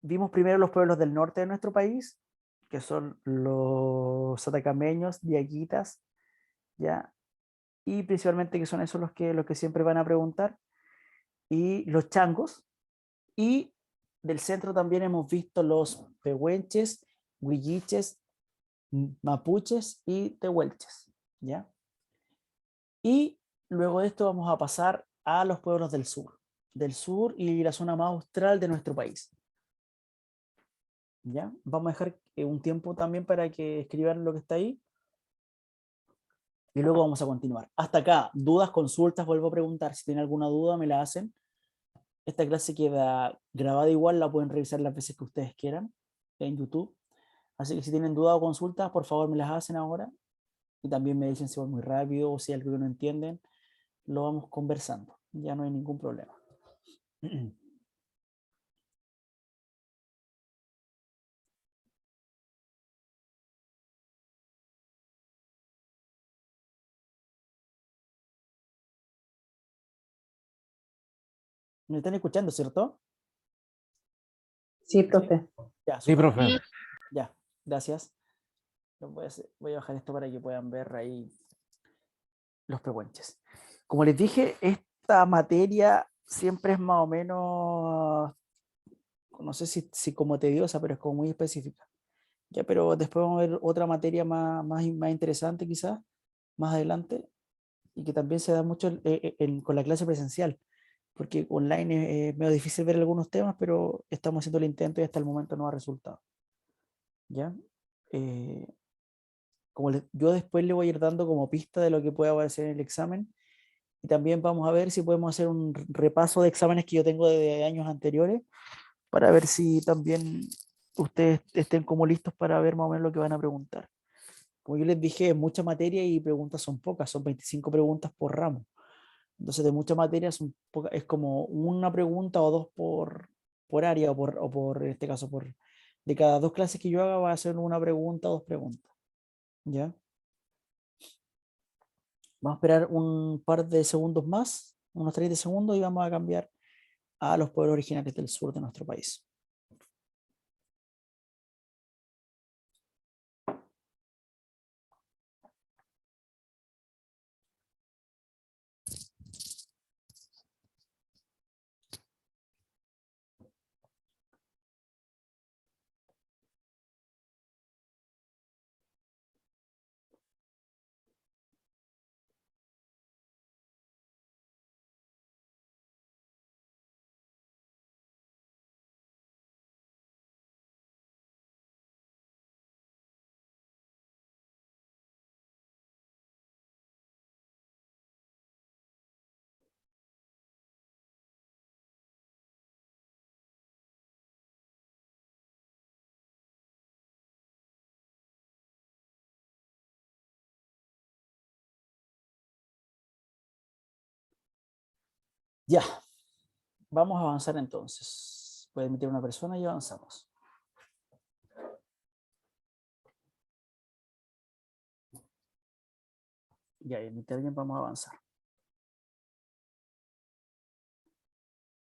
Vimos primero los pueblos del norte de nuestro país, que son los atacameños, diaguitas, ¿ya? Y principalmente que son esos los que siempre van a preguntar, y los changos. Y del centro también hemos visto los pehuenches, huilliches, mapuches y tehuelches, ¿ya? Y luego de esto vamos a pasar a los pueblos del sur y la zona más austral de nuestro país. ¿Ya? Vamos a dejar un tiempo también para que escriban lo que está ahí. Y luego vamos a continuar. Hasta acá, dudas, consultas, vuelvo a preguntar. Si tienen alguna duda, me la hacen. Esta clase queda grabada igual, la pueden revisar las veces que ustedes quieran en YouTube. Así que si tienen dudas o consultas, por favor me las hacen ahora. Y también me dicen si voy muy rápido o si hay algo que no entienden. Lo vamos conversando. Ya no hay ningún problema. ¿Me están escuchando, cierto? Sí, profe. Ya, Sí, súper. profe. Ya, gracias. Voy a bajar esto para que puedan ver ahí los pehuenches. Como les dije, esta materia siempre es más o menos, no sé si como tediosa, pero es como muy específica. Ya, pero después vamos a ver otra materia más interesante quizás, más adelante, y que también se da mucho con la clase presencial, porque online es medio difícil ver algunos temas, pero estamos haciendo el intento y hasta el momento no ha resultado. ¿Ya? Yo después le voy a ir dando como pista de lo que pueda aparecer en el examen, y también vamos a ver si podemos hacer un repaso de exámenes que yo tengo de años anteriores, para ver si también ustedes estén como listos para ver más o menos lo que van a preguntar. Como yo les dije, mucha materia y preguntas son pocas, son 25 preguntas por ramo. Entonces de mucha materia es como una pregunta o dos por área, o por, en este caso, por De cada 2 clases que yo haga va a ser una pregunta o 2 preguntas. ¿Ya? Vamos a esperar un par de segundos más, unos 30 segundos, y vamos a cambiar a los pueblos originarios del sur de nuestro país. Ya, vamos a avanzar entonces. Puede emitir una persona y avanzamos. Ya, emite alguien, vamos a avanzar.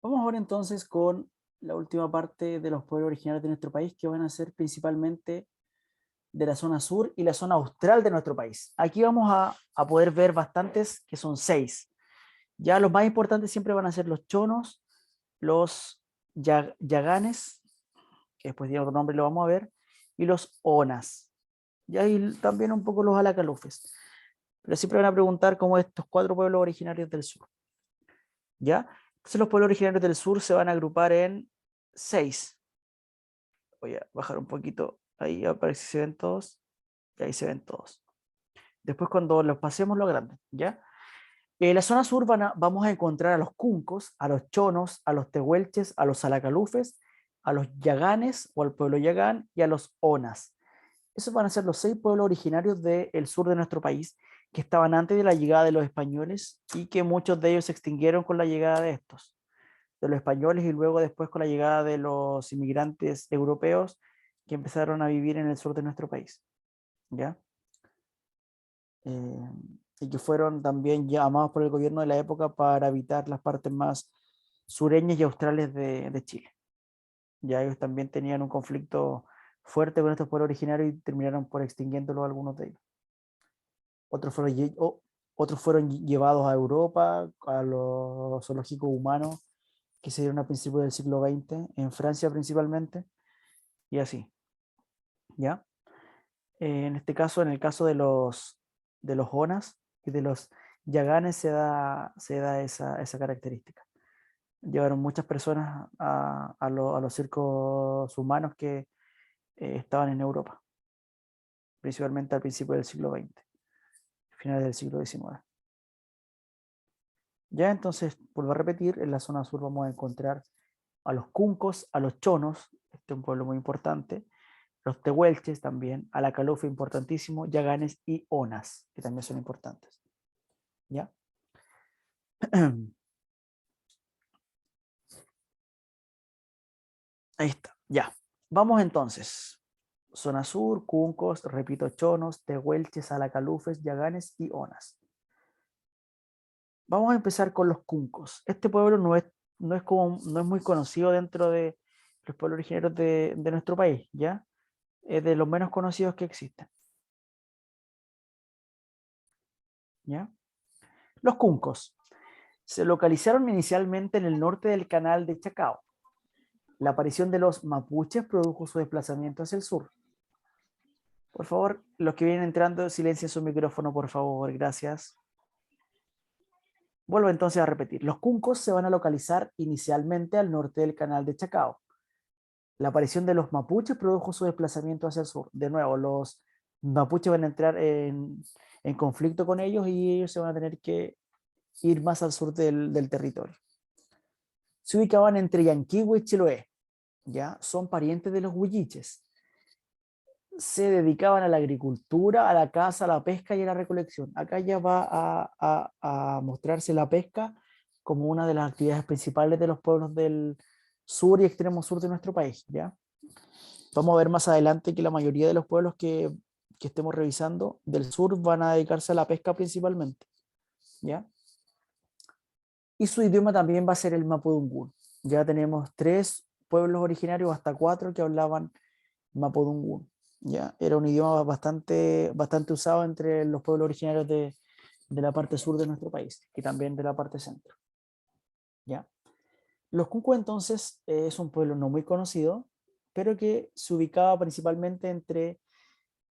Vamos ahora entonces con la última parte de los pueblos originarios de nuestro país, que van a ser principalmente de la zona sur y la zona austral de nuestro país. Aquí vamos a poder ver bastantes, que son 6. Ya los más importantes siempre van a ser los chonos, los yaganes, que después tiene otro nombre, lo vamos a ver, y los onas. Y ahí también un poco los alacalufes. Pero siempre van a preguntar cómo estos 4 pueblos originarios del sur. ¿Ya? Entonces los pueblos originarios del sur se van a agrupar en 6. Voy a bajar un poquito, ahí a ver si se ven todos, y ahí se ven todos. Después cuando los pasemos lo grande, ¿ya? En la zona sur vamos a encontrar a los cuncos, a los chonos, a los tehuelches, a los alacalufes, a los yaganes o al pueblo yagán y a los onas. Esos van a ser los 6 pueblos originarios del sur de nuestro país, que estaban antes de la llegada de los españoles y que muchos de ellos se extinguieron con la llegada de estos, de los españoles, y luego después con la llegada de los inmigrantes europeos que empezaron a vivir en el sur de nuestro país. ¿Ya? Y que fueron también llamados por el gobierno de la época para habitar las partes más sureñas y australes de Chile. Ya ellos también tenían un conflicto fuerte con estos pueblos originarios y terminaron por extinguiéndolo algunos de ellos. Otros fueron llevados a Europa, a los zoológicos humanos que se dieron a principios del siglo XX, en Francia principalmente, y así. ¿Ya? En este caso, en el caso de los onas y de los yaganes se da esa característica. Llevaron muchas personas a los circos humanos que estaban en Europa, principalmente al principio del siglo XX, finales del siglo XIX. Ya entonces, vuelvo a repetir, en la zona sur vamos a encontrar a los cuncos, a los chonos, este es un pueblo muy importante, los tehuelches también, alacalufe importantísimo, yaganes y onas, que también son importantes. ¿Ya? Ahí está, ya. Vamos entonces. Zona sur, cuncos, repito, chonos, tehuelches, alacalufes, yaganes y onas. Vamos a empezar con los cuncos. Este pueblo no es muy conocido dentro de los pueblos originarios de nuestro país, ¿ya? Es de los menos conocidos que existen. ¿Ya? Los cuncos se localizaron inicialmente en el norte del canal de Chacao. La aparición de los mapuches produjo su desplazamiento hacia el sur. Por favor, los que vienen entrando, silencien su micrófono, por favor, gracias. Vuelvo entonces a repetir. Los cuncos se van a localizar inicialmente al norte del canal de Chacao. La aparición de los mapuches produjo su desplazamiento hacia el sur. De nuevo, los mapuches van a entrar en conflicto con ellos y ellos se van a tener que ir más al sur del territorio. Se ubicaban entre Yanquihue y Chiloé. ¿Ya? Son parientes de los huilliches. Se dedicaban a la agricultura, a la caza, a la pesca y a la recolección. Acá ya va a mostrarse la pesca como una de las actividades principales de los pueblos del sur y extremo sur de nuestro país, ¿ya? Vamos a ver más adelante que la mayoría de los pueblos que estemos revisando del sur van a dedicarse a la pesca principalmente, ¿ya? Y su idioma también va a ser el mapudungún. Ya tenemos 3 pueblos originarios, hasta 4 que hablaban mapudungún, ¿ya? Era un idioma bastante usado entre los pueblos originarios de la parte sur de nuestro país y también de la parte centro, ¿ya? Los Cuncú entonces es un pueblo no muy conocido, pero que se ubicaba principalmente entre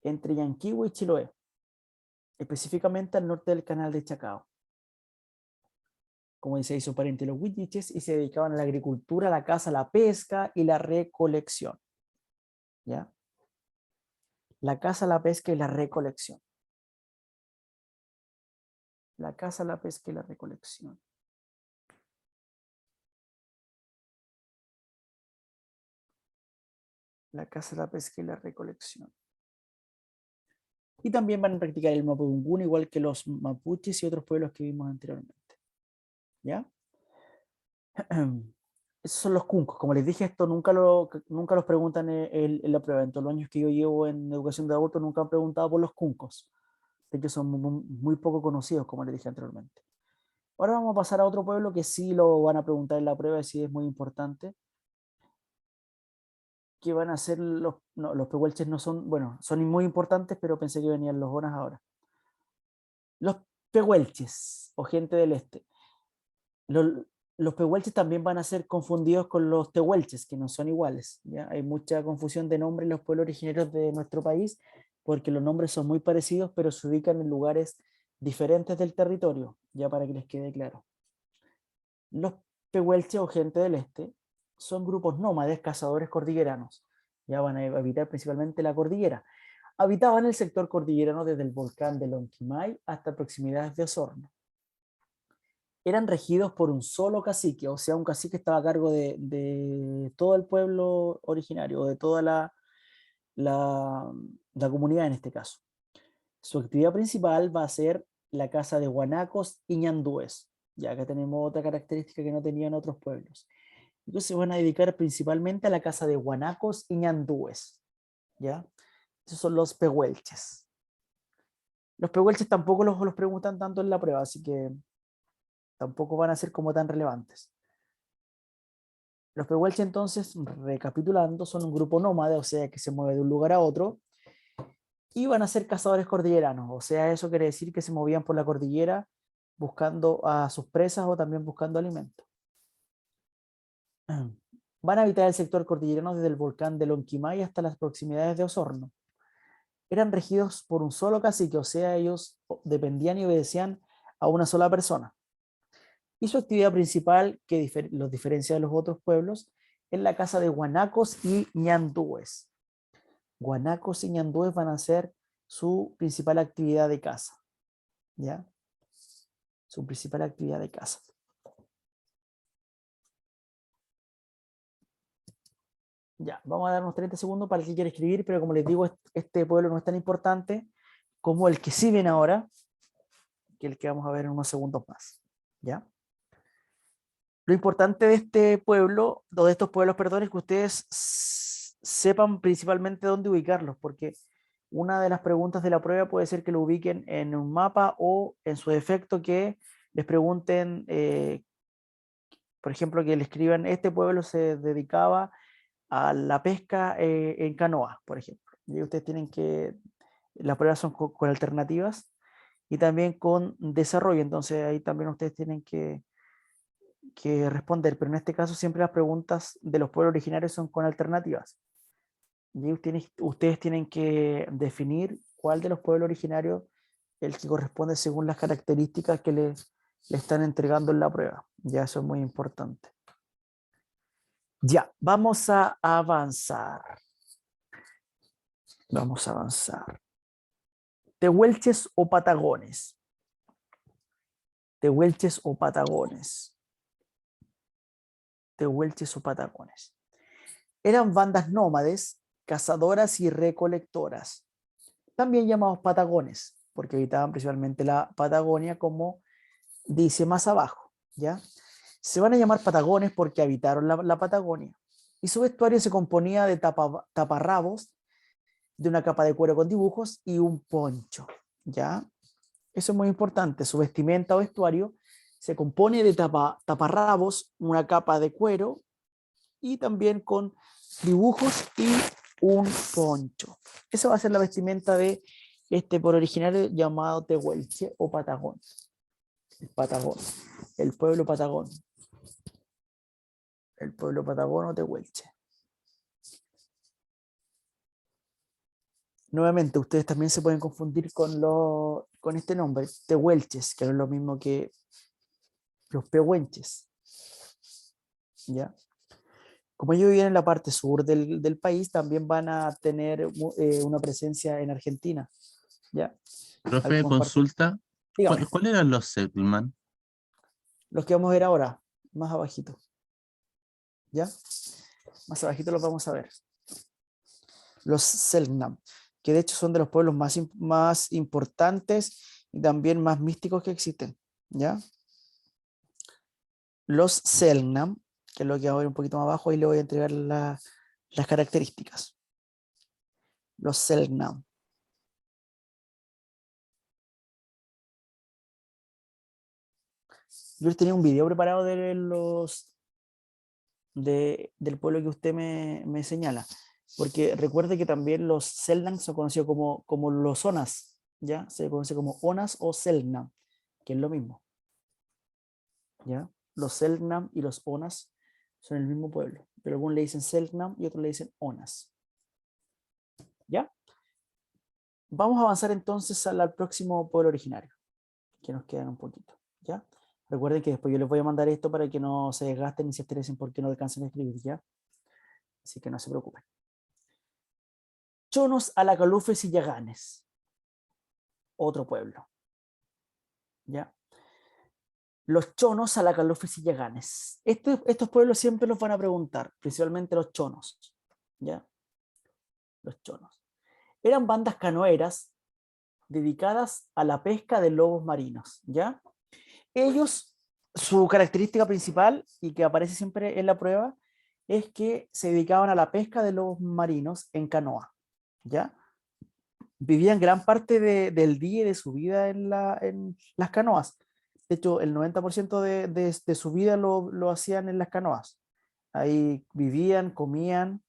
Yanquihue y Chiloé, específicamente al norte del canal de Chacao. Como dice, hizo pariente de los huilliches y se dedicaban a la agricultura, la caza, la pesca y la recolección. ¿Ya? La caza, la pesca y la recolección. La caza, la pesca y la recolección. La caza, la pesca y la recolección. Y también van a practicar el mapudungún, igual que los mapuches y otros pueblos que vimos anteriormente. ¿Ya? Esos son los cuncos. Como les dije, esto nunca los preguntan en la prueba. En todos los años que yo llevo en educación de adultos nunca han preguntado por los cuncos. De hecho, son muy poco conocidos, como les dije anteriormente. Ahora vamos a pasar a otro pueblo que sí lo van a preguntar en la prueba y sí es muy importante. Que van a ser los pehuelches no son, bueno, son muy importantes, pero pensé que venían los bonas ahora. Los pehuelches, o gente del este. Los pehuelches también van a ser confundidos con los tehuelches, que no son iguales, ¿ya? Hay mucha confusión de nombres en los pueblos originarios de nuestro país, porque los nombres son muy parecidos, pero se ubican en lugares diferentes del territorio, ya para que les quede claro. Los pehuelches o gente del este son grupos nómades, cazadores cordilleranos, ya van a habitar principalmente la cordillera. Habitaban el sector cordillerano desde el volcán de Lonquimay hasta proximidades de Osorno. Eran regidos por un solo cacique, o sea, un cacique estaba a cargo de todo el pueblo originario, de toda la comunidad en este caso. Su actividad principal va a ser la caza de guanacos y ñandúes, ya que tenemos otra característica que no tenían otros pueblos. Entonces se van a dedicar principalmente a la caza de guanacos y ñandúes, ¿ya? Esos son los pehuelches. Los pehuelches tampoco los preguntan tanto en la prueba, así que tampoco van a ser como tan relevantes. Los pehuelches entonces, recapitulando, son un grupo nómade, o sea que se mueve de un lugar a otro, y van a ser cazadores cordilleranos, o sea, eso quiere decir que se movían por la cordillera buscando a sus presas o también buscando alimento. Van a habitar el sector cordillerano desde el volcán de Lonquimay hasta las proximidades de Osorno. Eran regidos por un solo cacique, o sea, ellos dependían y obedecían a una sola persona. Y su actividad principal, que los diferencia de los otros pueblos, es la caza de guanacos y ñandúes. Guanacos y ñandúes van a ser su principal actividad de caza. ¿Ya? Su principal actividad de caza. Ya, vamos a darnos 30 segundos para el que quiera escribir, pero como les digo, este pueblo no es tan importante como el que sí viene ahora, que el que vamos a ver en unos segundos más. ¿Ya? Lo importante de este pueblo, o de estos pueblos, perdón, es que ustedes sepan principalmente dónde ubicarlos, porque una de las preguntas de la prueba puede ser que lo ubiquen en un mapa o en su defecto que les pregunten, por ejemplo, que le escriban, este pueblo se dedicaba a la pesca en canoa, por ejemplo. Y ustedes tienen que, las pruebas son con alternativas y también con desarrollo, entonces ahí también ustedes tienen que responder, pero en este caso siempre las preguntas de los pueblos originarios son con alternativas. Y ustedes tienen que definir cuál de los pueblos originarios es el que corresponde según las características que le están entregando en la prueba. Ya eso es muy importante. Ya, vamos a avanzar. Vamos a avanzar. Tehuelches o patagones. Tehuelches o patagones. Tehuelches o patagones. Eran bandas nómades, cazadoras y recolectoras, también llamados patagones, porque habitaban principalmente la Patagonia, como dice más abajo, ¿ya? Se van a llamar patagones porque habitaron la Patagonia, Y su vestuario se componía de taparrabos, de una capa de cuero con dibujos y un poncho, ¿ya? Eso es muy importante. Su vestimenta o vestuario se compone de taparrabos, una capa de cuero y también con dibujos y un poncho. Esa va a ser la vestimenta de este pueblo originario llamado Tehuelche o Patagón. El Patagón, el pueblo Patagón. El pueblo Patagón o Tehuelche. Nuevamente, ustedes también se pueden confundir con este nombre, tehuelches, que no es lo mismo que los pehuenches. ¿Ya? Como ellos viven en la parte sur del país, también van a tener una presencia en Argentina. ¿Ya? Profe, Algunos consulta. Dígame, ¿Cuáles eran los Settlement? los que vamos a ver ahora, más abajito. ¿Ya? Más abajito los vamos a ver. Los Selknam, que de hecho son de los pueblos más importantes y también más místicos que existen. ¿Ya? Los Selknam, que es lo que vamos a ver un poquito más abajo, y le voy a entregar las características. Los Selknam. Yo les tenía un video preparado del pueblo que usted me señala, porque recuerde que también los Selknam son conocidos como los Onas, ¿ya? Se conoce como Onas o Selknam, que es lo mismo, ¿ya? Los Selknam y los Onas son el mismo pueblo, pero algunos le dicen Selknam y otros le dicen Onas, ¿ya? Vamos a avanzar entonces al próximo pueblo originario, que nos quedan un poquito, ¿ya? Recuerden que después yo les voy a mandar esto para que no se desgasten ni se estresen porque no alcancen a escribir, ¿ya? Así que no se preocupen. Chonos, Alacalufes y Yaganes. Otro pueblo, ¿ya? Los chonos, Alacalufes y Yaganes. Estos pueblos siempre los van a preguntar, principalmente los chonos, ¿ya? Los chonos. Eran bandas canoeras dedicadas a la pesca de lobos marinos, ¿ya? Ellos, su característica principal, y que aparece siempre en la prueba, es que se dedicaban a la pesca de lobos marinos en canoa, ¿ya? Vivían gran parte del día y de su vida en las canoas. De hecho, el 90% de su vida lo hacían en las canoas. Ahí vivían, comían,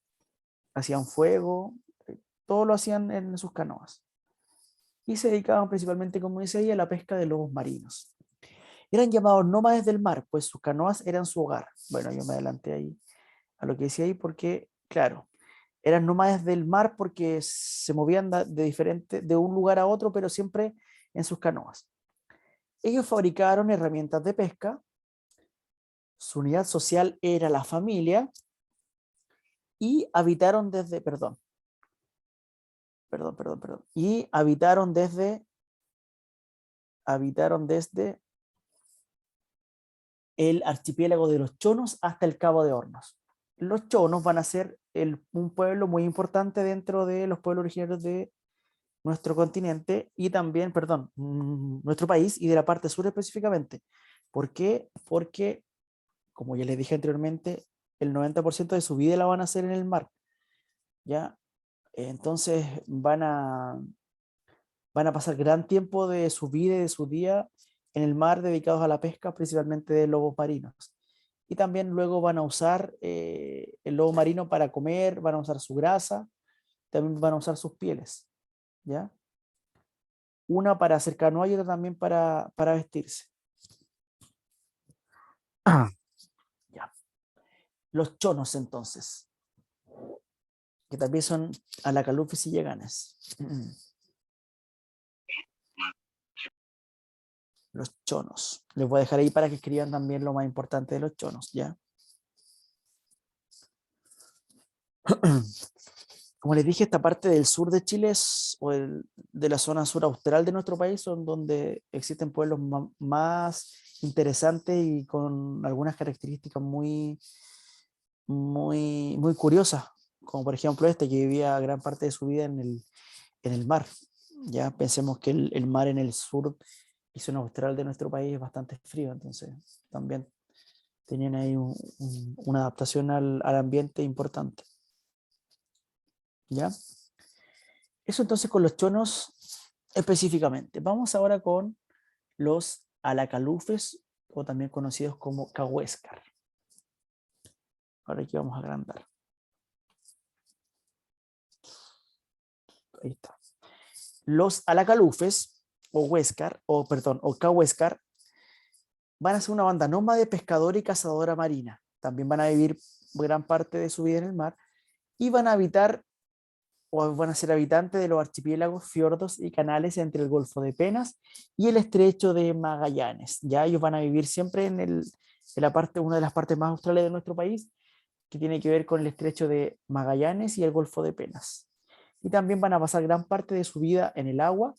hacían fuego, todo lo hacían en sus canoas. Y se dedicaban principalmente, como dice ahí, a la pesca de lobos marinos. Eran llamados nómades del mar, pues sus canoas eran su hogar. Bueno, yo me adelanté ahí a lo que decía ahí porque, claro, eran nómades del mar porque se movían de un lugar a otro, pero siempre en sus canoas. Ellos fabricaron herramientas de pesca, su unidad social era la familia y habitaron desde, y habitaron desde el archipiélago de los Chonos hasta el Cabo de Hornos. Los Chonos van a ser un pueblo muy importante dentro de los pueblos originarios de nuestro continente y también, nuestro país y de la parte sur específicamente. ¿Por qué? Porque, como ya les dije anteriormente, el 90% de su vida la van a hacer en el mar, ¿ya? Entonces van a pasar gran tiempo de su vida y de su día en el mar dedicados a la pesca, principalmente de lobos marinos. Y también luego van a usar el lobo marino para comer, van a usar su grasa, también van a usar sus pieles, ¿ya? Una para hacer canoa y otra también para vestirse. Ya. Los chonos entonces, que también son alacalufes y yaganes. Los chonos. Les voy a dejar ahí para que escriban también lo más importante de los chonos, ¿ya? Como les dije, esta parte del sur de Chile de la zona sur austral de nuestro país son donde existen pueblos más interesantes y con algunas características muy, muy, muy curiosas, como por ejemplo este que vivía gran parte de su vida en el mar. Ya pensemos que el mar en el sur y zona austral de nuestro país es bastante frío, entonces también Tenían ahí una adaptación al ambiente importante. ¿Ya? Eso entonces con los chonos específicamente. Vamos ahora con los alacalufes, o también conocidos como cahuéscar. Ahora aquí vamos a agrandar. Ahí está. Los alacalufes, o huéscar, o perdón, o cahuéscar, van a ser una banda nómada de pescadora y cazadora marina. También van a vivir gran parte de su vida en el mar y van a habitar o van a ser habitantes de los archipiélagos, fiordos y canales entre el Golfo de Penas y el Estrecho de Magallanes. Ya ellos van a vivir siempre en la parte, una de las partes más australes de nuestro país, que tiene que ver con el Estrecho de Magallanes y el Golfo de Penas. Y también van a pasar gran parte de su vida en el agua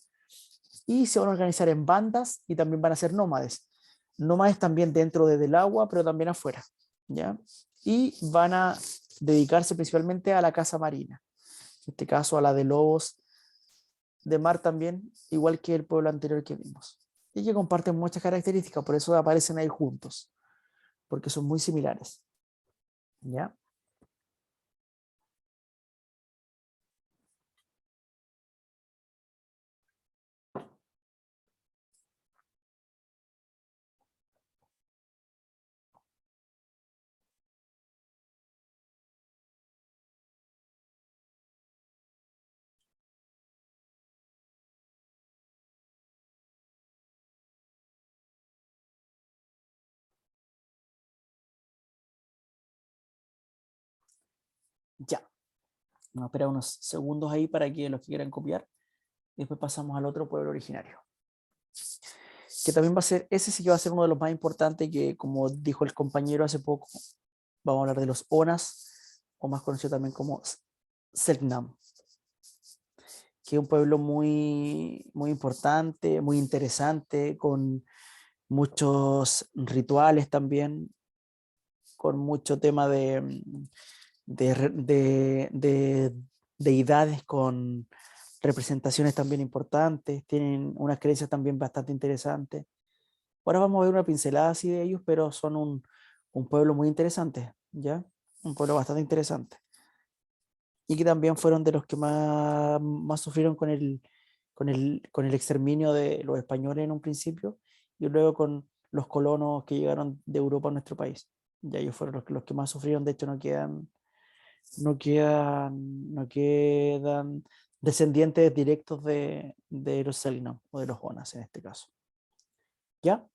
y se van a organizar en bandas y también van a ser nómades. Nómades también dentro del agua, pero también afuera, ¿ya? Y van a dedicarse principalmente a la caza marina. En este caso a la de lobos de mar también, igual que el pueblo anterior que vimos. Y que comparten muchas características, por eso aparecen ahí juntos, porque son muy similares. ¿Ya? Ya. Vamos a esperar unos segundos ahí para que los que quieran copiar. Y después pasamos al otro pueblo originario. Que también va a ser, ese sí que va a ser uno de los más importantes, que como dijo el compañero hace poco, vamos a hablar de los Onas, o más conocido también como Selknam, que es un pueblo muy, muy importante, muy interesante, con muchos rituales también, con mucho tema de deidades con representaciones también importantes, tienen unas creencias también bastante interesantes. Ahora vamos a ver una pincelada así de ellos, pero son un pueblo muy interesante, ¿ya? Un pueblo bastante interesante. Y que también fueron de los que más sufrieron con el exterminio de los españoles en un principio, y luego con los colonos que llegaron de Europa a nuestro país. Ya ellos fueron los que más sufrieron, de hecho no quedan descendientes directos de los Selknam, o de los Onas en este caso. ¿Ya?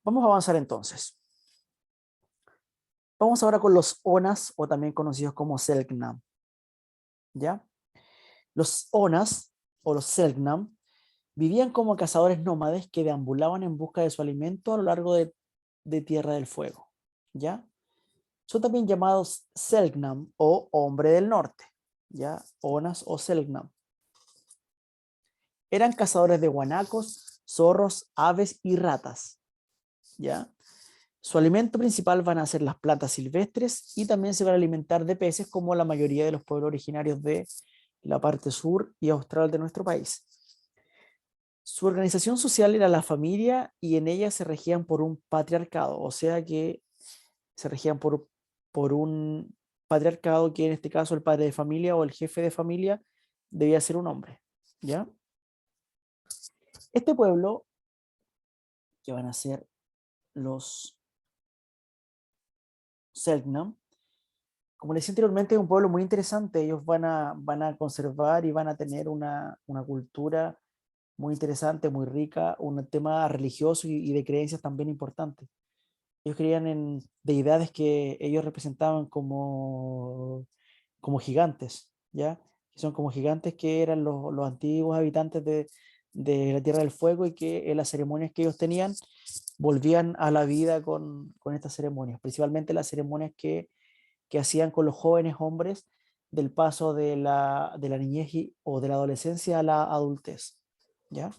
Vamos a avanzar entonces. Vamos ahora con los Onas, o también conocidos como Selknam. ¿Ya? Los Onas, o los Selknam, vivían como cazadores nómades que deambulaban en busca de su alimento a lo largo de Tierra del Fuego. ¿Ya? Son también llamados Selknam o Hombre del Norte, ¿ya? Onas o Selknam. Eran cazadores de guanacos, zorros, aves y ratas, ¿ya? Su alimento principal van a ser las plantas silvestres y también se van a alimentar de peces, como la mayoría de los pueblos originarios de la parte sur y austral de nuestro país. Su organización social era la familia y en ella se regían por un patriarcado, o sea que se regían por un patriarcado, que en este caso el padre de familia o el jefe de familia debía ser un hombre, ¿ya? Este pueblo, que van a ser los Selknam, como les decía anteriormente, es un pueblo muy interesante. Ellos van a conservar y van a tener una cultura muy interesante, muy rica, un tema religioso y de creencias también importante. Ellos creían en deidades que ellos representaban como gigantes, ¿ya? Que son como gigantes, que eran los antiguos habitantes de la Tierra del Fuego, y que en las ceremonias que ellos tenían volvían a la vida con estas ceremonias, principalmente las ceremonias que hacían con los jóvenes hombres del paso de la niñez o de la adolescencia a la adultez, ¿ya?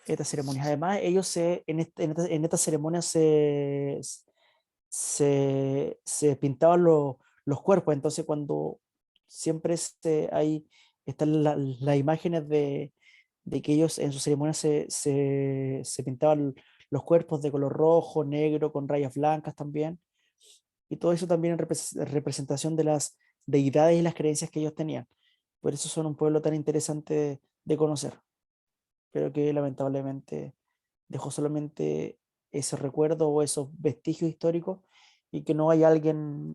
Estas ceremonias. Además, ellos en estas ceremonias se pintaban los cuerpos, entonces cuando siempre están las imágenes de que ellos en sus ceremonias se pintaban los cuerpos de color rojo, negro, con rayas blancas también, y todo eso también en representación de las deidades y las creencias que ellos tenían. Por eso son un pueblo tan interesante de conocer, pero que lamentablemente dejó solamente ese recuerdo o esos vestigios históricos y que no hay alguien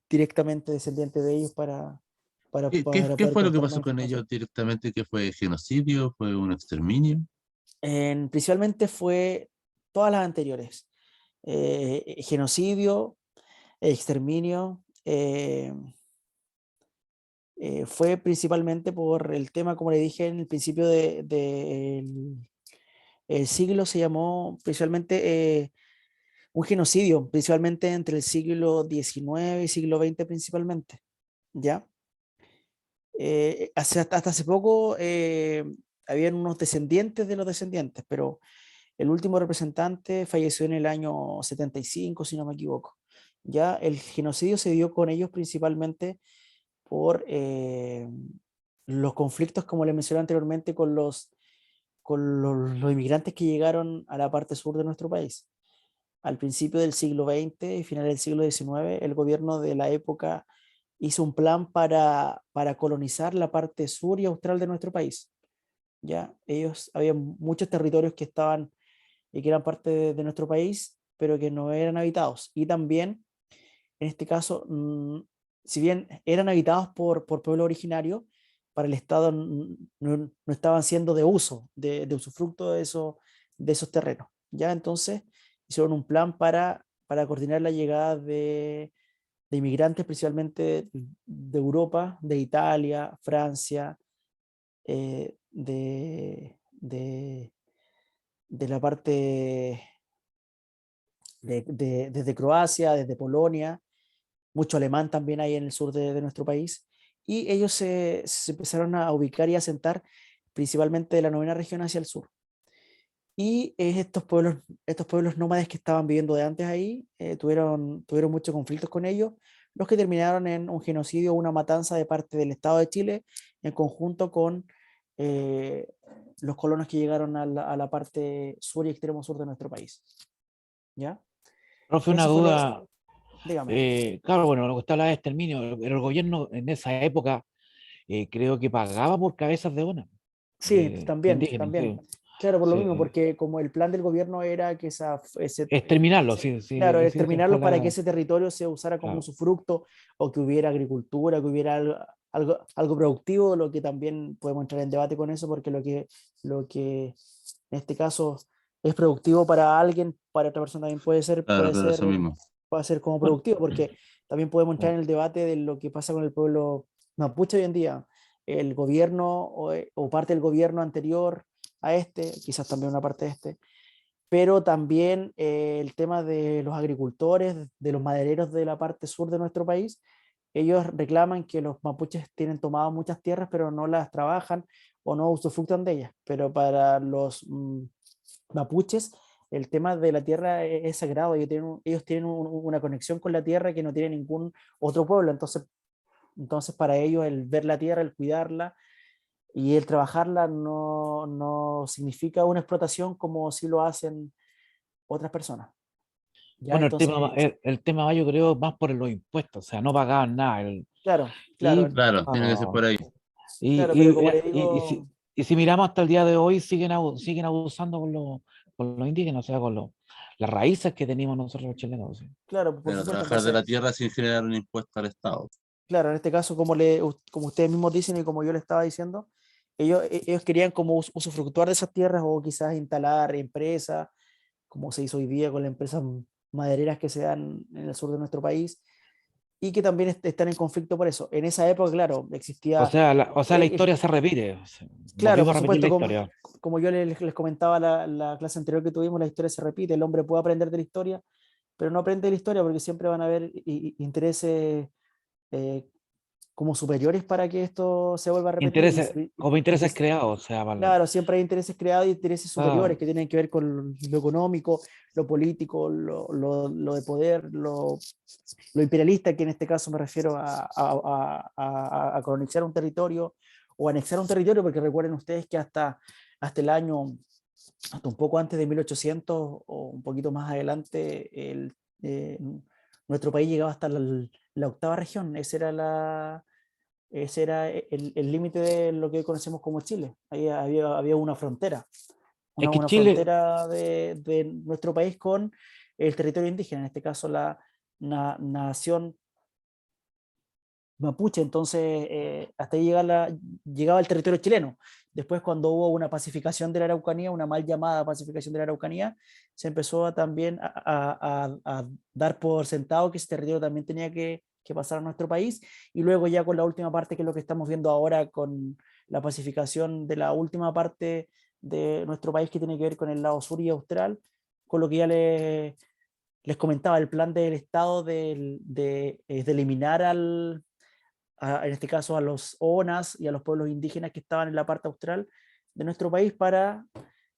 directamente descendiente de ellos ¿Qué para poder fue lo que contar más pasó con información. ellos directamente? ¿Qué fue genocidio? ¿Fue un exterminio? Principalmente fue todas las anteriores. Genocidio, exterminio, fue principalmente por el tema, como le dije en el principio el siglo, se llamó principalmente un genocidio, principalmente entre el siglo XIX y siglo XX principalmente, ¿ya? Hasta hace poco habían unos descendientes de los descendientes, pero el último representante falleció en el año 75, si no me equivoco. Ya el genocidio se dio con ellos principalmente por los conflictos, como les mencioné anteriormente, con los inmigrantes que llegaron a la parte sur de nuestro país. Al principio del siglo XX y final del siglo XIX, el gobierno de la época hizo un plan para colonizar la parte sur y austral de nuestro país. ¿Ya? Había muchos territorios que estaban y que eran parte de nuestro país, pero que no eran habitados. Y también, en este caso, si bien eran habitados por pueblo originario, para el Estado no estaban siendo de uso, de usufructo de esos terrenos. ¿Ya? Entonces, hicieron un plan para coordinar la llegada de inmigrantes, principalmente de Europa, de Italia, Francia, de la parte desde Croacia, desde Polonia, mucho alemán también hay en el sur de nuestro país, y ellos se empezaron a ubicar y a asentar principalmente de la novena región hacia el sur. Y estos pueblos nómades que estaban viviendo de antes ahí, tuvieron muchos conflictos con ellos, los que terminaron en un genocidio, una matanza de parte del Estado de Chile, en conjunto con eh, los colonos que llegaron a la parte sur y extremo sur de nuestro país. ¿Ya? Profe, una Eso fue duda. dígame. Claro, bueno, lo que usted hablaba de exterminio, pero el gobierno en esa época creo que pagaba por cabezas de ona, Sí, de también, indígenas, también. sí. Claro, por lo mismo, Sí. porque como el plan del gobierno era que Exterminarlo, sí, sí, claro, sí, esa exterminarlos fue para que la. ese territorio se usara como Claro. usufructo o que hubiera agricultura, que hubiera algo productivo, lo que también podemos entrar en debate con eso, porque lo que en este caso es productivo para alguien, para otra persona también Claro, claro, eso mismo. puede ser como Bueno, productivo, porque también podemos entrar claro. en el debate de lo que pasa con el pueblo mapuche hoy en día. El gobierno o parte del gobierno anterior a este, quizás también una parte de este, pero también el tema de los agricultores, de los madereros de la parte sur de nuestro país, ellos reclaman que los mapuches tienen tomadas muchas tierras, pero no las trabajan o no usufructan de ellas. Pero para los mapuches, el tema de la tierra es sagrado, ellos tienen una conexión con la tierra que no tiene ningún otro pueblo. Entonces para ellos el ver la tierra, el cuidarla y el trabajarla no significa una explotación como si lo hacen otras personas. ¿Ya? Bueno, el tema, Entonces, el tema va, yo creo, más por los impuestos, o sea, no pagaban nada. claro, Y, claro, Claro, tiene que ser por ahí. claro, pero como le y digo, si miramos hasta el día de hoy, siguen abusando con los indígenas, o sea, las raíces que teníamos nosotros los chilenos. Sí. claro, por Pero supuesto, trabajar de entonces, la tierra sin generar un impuesto al Estado. claro, en este caso, como ustedes mismos dicen y como yo le estaba diciendo, ellos querían como usufructuar de esas tierras o quizás instalar empresas, como se hizo hoy día con las empresas madereras que se dan en el sur de nuestro país, y que también están en conflicto por eso. En esa época, claro, existía, O sea, la historia se repite. O sea, claro, volvimos por a repetir la supuesto, historia. como yo les comentaba la clase anterior que tuvimos, la historia se repite, el hombre puede aprender de la historia, pero no aprende de la historia porque siempre van a haber intereses eh, como superiores para que esto se vuelva a repetir. Como intereses creados, o sea, Claro, siempre hay intereses creados y intereses ah, superiores que tienen que ver con lo económico, lo político, lo de poder, lo imperialista, que en este caso me refiero a colonizar un territorio o anexar un territorio, porque recuerden ustedes que hasta el año hasta un poco antes de 1800 o un poquito más adelante, nuestro país llegaba hasta la octava región. Ese era el límite de lo que hoy conocemos como Chile. Ahí había una frontera, Es que una Chile, frontera de nuestro país con el territorio indígena, en este caso la nación mapuche. Entonces hasta ahí llegaba el territorio chileno. Después, cuando hubo una pacificación de la Araucanía, una mal llamada pacificación de la Araucanía, se empezó también a dar por sentado que ese territorio también tenía que pasar a nuestro país, y luego ya con la última parte, que es lo que estamos viendo ahora con la pacificación de la última parte de nuestro país, que tiene que ver con el lado sur y austral, con lo que ya les comentaba, el plan del Estado de eliminar en este caso a los ONAS y a los pueblos indígenas que estaban en la parte austral de nuestro país, para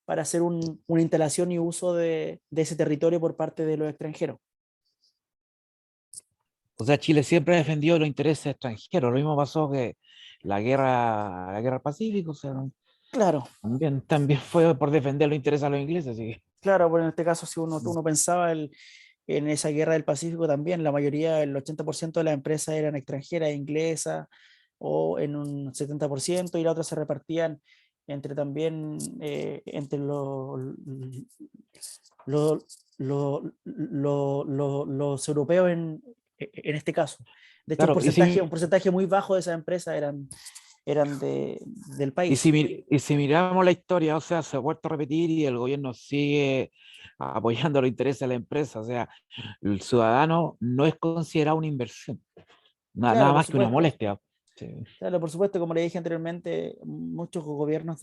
hacer una instalación y uso de ese territorio por parte de los extranjeros. o sea, Chile siempre ha defendido los intereses extranjeros. Lo mismo pasó que la guerra del Pacífico, o sea, Claro, también fue por defender los intereses de los ingleses, así que claro, pero en este caso, si uno pensaba en esa guerra del Pacífico también, la mayoría, el 80% de las empresas eran extranjeras, inglesas, o en un 70%, y las otras se repartían entre también, entre los europeos en este caso. De hecho, claro, un porcentaje muy bajo de esas empresas eran del país. y si miramos la historia, o sea, se ha vuelto a repetir y el gobierno sigue apoyando los intereses de la empresa, o sea, el ciudadano no es considerado una inversión, Claro, nada por más que una supuesto. molestia. Sí. Claro, por supuesto, como le dije anteriormente, muchos gobiernos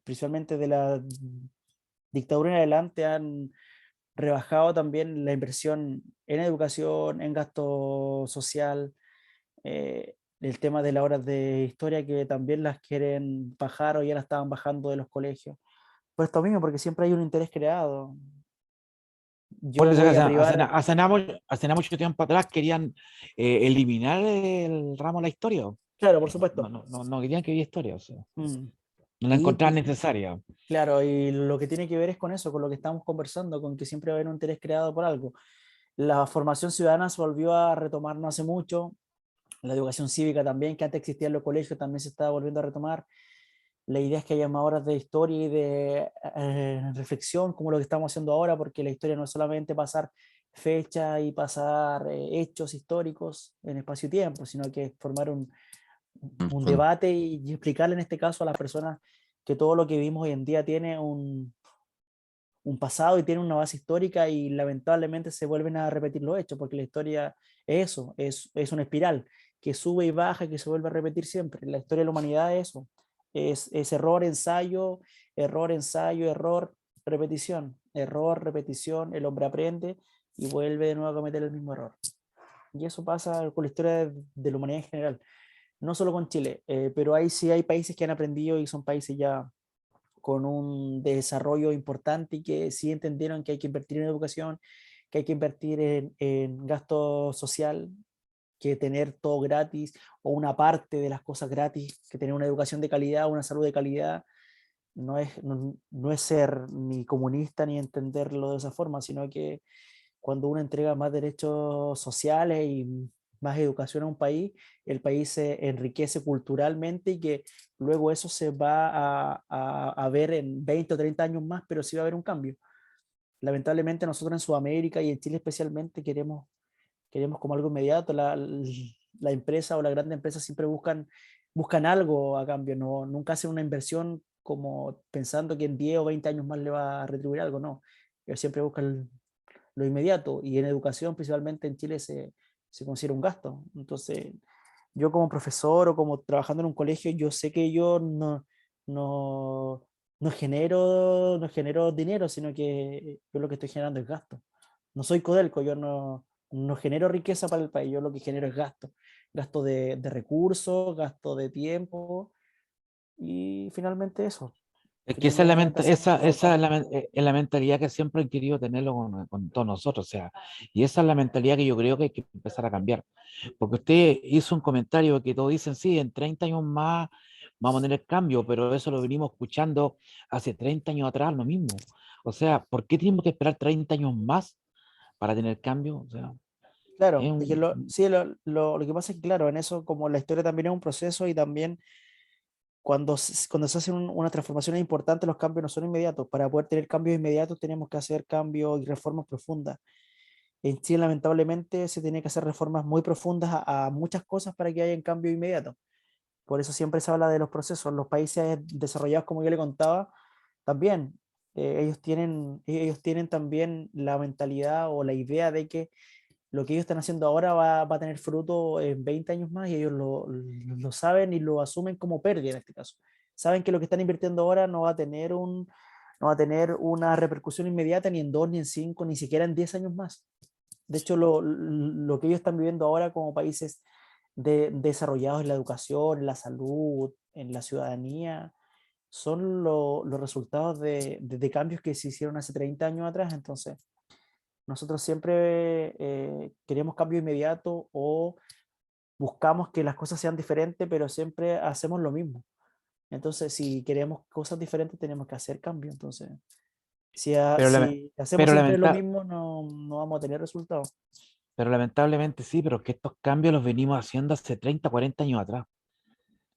principalmente de la dictadura en adelante, han rebajado también la inversión en educación, en gasto social, el tema de las horas de historia, que también las quieren bajar o ya las estaban bajando de los colegios. Por esto mismo, porque siempre hay un interés creado. Por Yo eso que voy a privar, hace no mucho tiempo atrás querían eliminar el ramo de la historia. claro, por supuesto. No querían que hubiera historia, o sea, Mm. no la Y, encontraban necesaria. claro, y lo que tiene que ver es con eso, con lo que estamos conversando, con que siempre va a haber un interés creado por algo. La formación ciudadana se volvió a retomar no hace mucho, la educación cívica también, que antes existía en los colegios, también se está volviendo a retomar. La idea es que haya más horas de historia y de reflexión, como lo que estamos haciendo ahora, porque la historia no es solamente pasar fechas y pasar hechos históricos en espacio y tiempo, sino que formar un Son- debate y explicarle en este caso a las personas que todo lo que vimos hoy en día tiene un pasado y tiene una base histórica, y lamentablemente se vuelven a repetir los hechos, porque la historia es eso, es una espiral que sube y baja, que se vuelve a repetir siempre. La historia de la humanidad es eso, es error, ensayo, error, repetición, error, repetición, el hombre aprende y vuelve de nuevo a cometer el mismo error. Y eso pasa con la historia de la humanidad en general, no solo con Chile, pero sí hay países que han aprendido y son países ya con un desarrollo importante, y que sí entendieron que hay que invertir en educación, que hay que invertir en gasto social, que tener todo gratis o una parte de las cosas gratis, que tener una educación de calidad, una salud de calidad. No es ser ni comunista ni entenderlo de esa forma, sino que cuando uno entrega más derechos sociales y más educación a un país, el país se enriquece culturalmente, y que luego eso se va a ver en 20 o 30 años más, pero sí va a haber un cambio. Lamentablemente nosotros en Sudamérica y en Chile especialmente queremos como algo inmediato. La empresa o las grandes empresas siempre buscan algo a cambio, nunca hacen una inversión como pensando que en 10 o 20 años más le va a retribuir algo, no. Ellos siempre buscan lo inmediato, y en educación, principalmente en Chile, se considera un gasto. Entonces, yo como profesor o como trabajando en un colegio, yo sé que yo no, no genero dinero, sino que yo lo que estoy generando es gasto. No soy Codelco, yo no genero riqueza para el país, yo lo que genero es gasto. Gasto de recursos, gasto de tiempo, y finalmente eso. Es que Finalmente hacemos que esa es falta. es la mentalidad que siempre he querido tenerlo con todos nosotros, o sea, y esa es la mentalidad que yo creo que hay que empezar a cambiar. Porque usted hizo un comentario que todos dicen, sí, en 30 años más vamos a tener cambio, pero eso lo venimos escuchando hace 30 años atrás, lo mismo. O sea, ¿por qué tenemos que esperar 30 años más para tener cambio? O sea, es Claro, es que un- sí, lo que pasa es que, claro, en eso, como la historia también es un proceso y también cuando se hacen unas transformaciones importantes, los cambios no son inmediatos. Para poder tener cambios inmediatos tenemos que hacer cambios y reformas profundas. En Chile, lamentablemente, se tiene que hacer reformas muy profundas a muchas cosas para que haya un cambio inmediato. Por eso siempre se habla de los procesos. Los países desarrollados, como yo le contaba, también, ellos tienen también la mentalidad o la idea de que lo que ellos están haciendo ahora va a tener fruto en 20 años más y ellos lo saben y lo asumen como pérdida en este caso. Saben que lo que están invirtiendo ahora no va a tener una repercusión inmediata ni en 2 ni en 5 ni siquiera en 10 años más. De hecho, lo que ellos están viviendo ahora como países desarrollados en la educación, en la salud, en la ciudadanía, son los resultados de cambios que se hicieron hace 30 años atrás. Entonces, nosotros siempre queremos cambio inmediato o buscamos que las cosas sean diferentes, pero siempre hacemos lo mismo. Entonces, si queremos cosas diferentes, tenemos que hacer cambio. Entonces, pero, si hacemos pero, siempre lo lamenta- mismo, no vamos a tener resultados. pero lamentablemente sí, pero que estos cambios los venimos haciendo hace 30, 40 años atrás.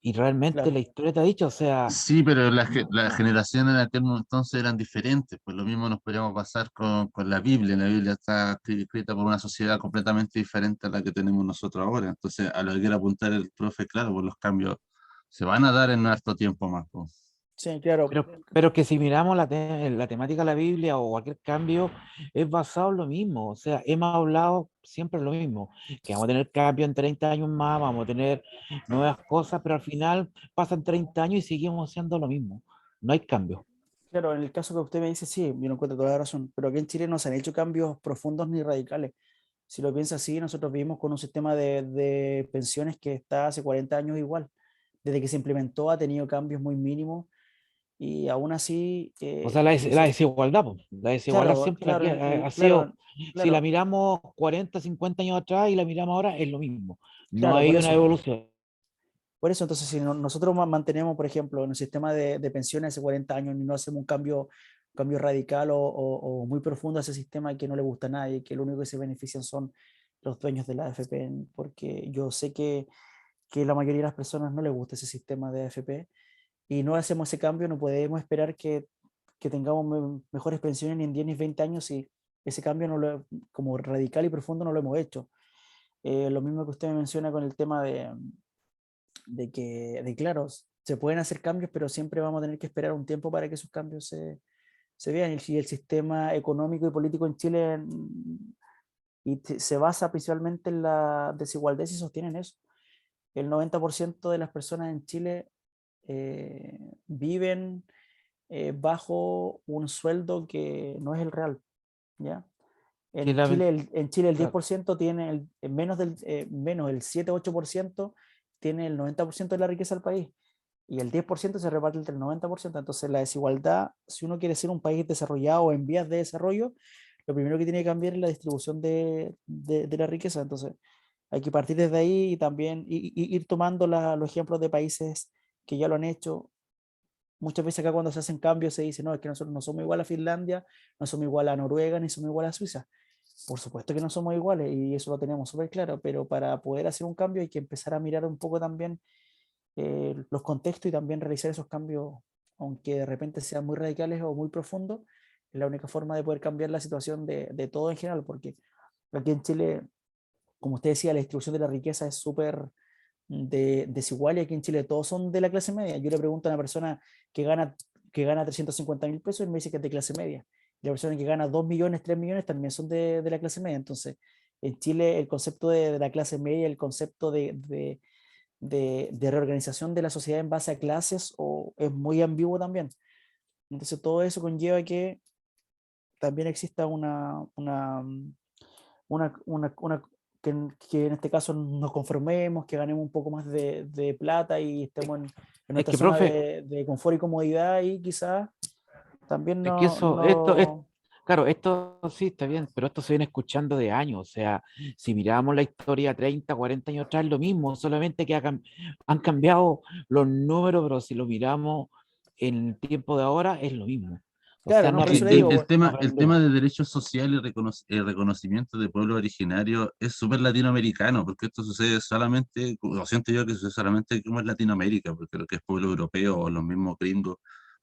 Y realmente la Claro, historia te ha dicho, o sea, Sí, pero las generaciones en aquel entonces eran diferentes. Pues lo mismo nos podríamos pasar con la Biblia. La Biblia está escrita por una sociedad completamente diferente a la que tenemos nosotros ahora. Entonces, a lo que quiere apuntar el profe, claro, pues los cambios se van a dar en harto tiempo más, pues. sí, claro, pero que si miramos la temática de la Biblia o cualquier cambio, es basado en lo mismo. O sea, hemos hablado siempre lo mismo, que vamos a tener cambio en 30 años más, vamos a tener nuevas cosas, pero al final pasan 30 años y seguimos haciendo lo mismo. No hay cambio. claro, en el caso que usted me dice, sí, yo no encuentro toda la razón, pero aquí en Chile no se han hecho cambios profundos ni radicales. Si lo piensa así, nosotros vivimos con un sistema de pensiones que está hace 40 años igual. Desde que se implementó ha tenido cambios muy mínimos y aún así, O sea, la desigualdad, pues, la desigualdad claro, siempre aquí ha sido, claro, si la claro, miramos 40, 50 años atrás y la miramos ahora, es lo mismo. No claro, hay una evolución. por eso entonces si nosotros mantenemos, por ejemplo, en el sistema de pensiones hace 40 años y no hacemos un cambio radical o muy profundo a ese sistema que no le gusta a nadie, que lo único que se benefician son los dueños de la AFP, porque yo sé que la mayoría de las personas no les gusta ese sistema de AFP y no hacemos ese cambio, no podemos esperar que tengamos mejores pensiones ni en 10 ni 20 años si ese cambio como radical y profundo no lo hemos hecho. Lo mismo que usted me menciona con el tema claro, se pueden hacer cambios, pero siempre vamos a tener que esperar un tiempo para que esos cambios se vean. Y el sistema económico y político en Chile se basa principalmente en la desigualdad y se sostiene en eso. El 90% de las personas en Chile viven bajo un sueldo que no es el real, ¿ya? Que En Chile el claro, 10% tiene menos el 7-8% tiene el 90% de la riqueza del país y el 10% se reparte entre el 90%. Entonces la desigualdad, si uno quiere ser un país desarrollado o en vías de desarrollo, lo primero que tiene que cambiar es la distribución de la riqueza. Entonces hay que partir desde ahí y también ir tomando los ejemplos de países que ya lo han hecho. Muchas veces acá cuando se hacen cambios se dice, no, es que nosotros no somos igual a Finlandia, no somos igual a Noruega, ni somos igual a Suiza. Por supuesto que no somos iguales y eso lo tenemos súper claro, pero para poder hacer un cambio hay que empezar a mirar un poco también los contextos y también realizar esos cambios, aunque de repente sean muy radicales o muy profundos, es la única forma de poder cambiar la situación de todo en general, porque aquí en Chile, como usted decía, la distribución de la riqueza es súper desigual y aquí en Chile todos son de la clase media. Yo le pregunto a una persona que gana, que gana 350.000 pesos y me dice que es de clase media. Y la persona que gana 2 millones, 3 millones también son de la clase media. Entonces, en Chile el concepto de la clase media, el concepto de reorganización de la sociedad en base a clases es muy ambiguo también. Entonces, todo eso conlleva que también exista que en este caso nos conformemos, que ganemos un poco más de plata y estemos en es nuestra que, zona profe, de confort y comodidad y quizás también es que no, esto, no, Claro, esto sí está bien, pero esto se viene escuchando de años. O sea, si miramos la historia 30, 40 años atrás, es lo mismo, solamente que han cambiado los números, pero si lo miramos en el tiempo de ahora, es lo mismo. O Claro, sea, no, no por eso le El, digo, el aprendimos, no tema, el tema aprendimos. de derechos sociales y reconocimiento de pueblos originarios es súper latinoamericano, porque esto sucede solamente, lo siento yo que sucede solamente como en Latinoamérica, porque lo que es pueblo europeo o los mismos gringos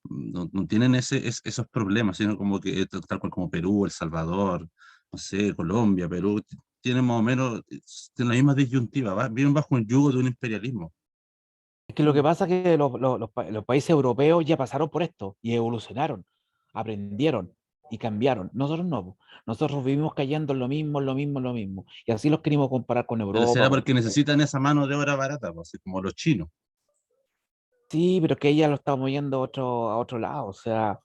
no tienen esos problemas, sino como que tal cual como Perú, El Salvador, no sé, Colombia, Perú, tienen más o menos tienen la misma disyuntiva, viven bajo el yugo de un imperialismo. Es que lo que pasa es que los países europeos ya pasaron por esto y evolucionaron, aprendieron y cambiaron. Nosotros no, po. Nosotros vivimos cayendo en lo mismo, en lo mismo, en lo mismo. Y así los queremos comparar con Pero Europa, será con porque otros países. necesitan esa mano de obra barata, pues, así como los chinos. Sí, pero que ya lo estamos yendo a otro lado. O sea,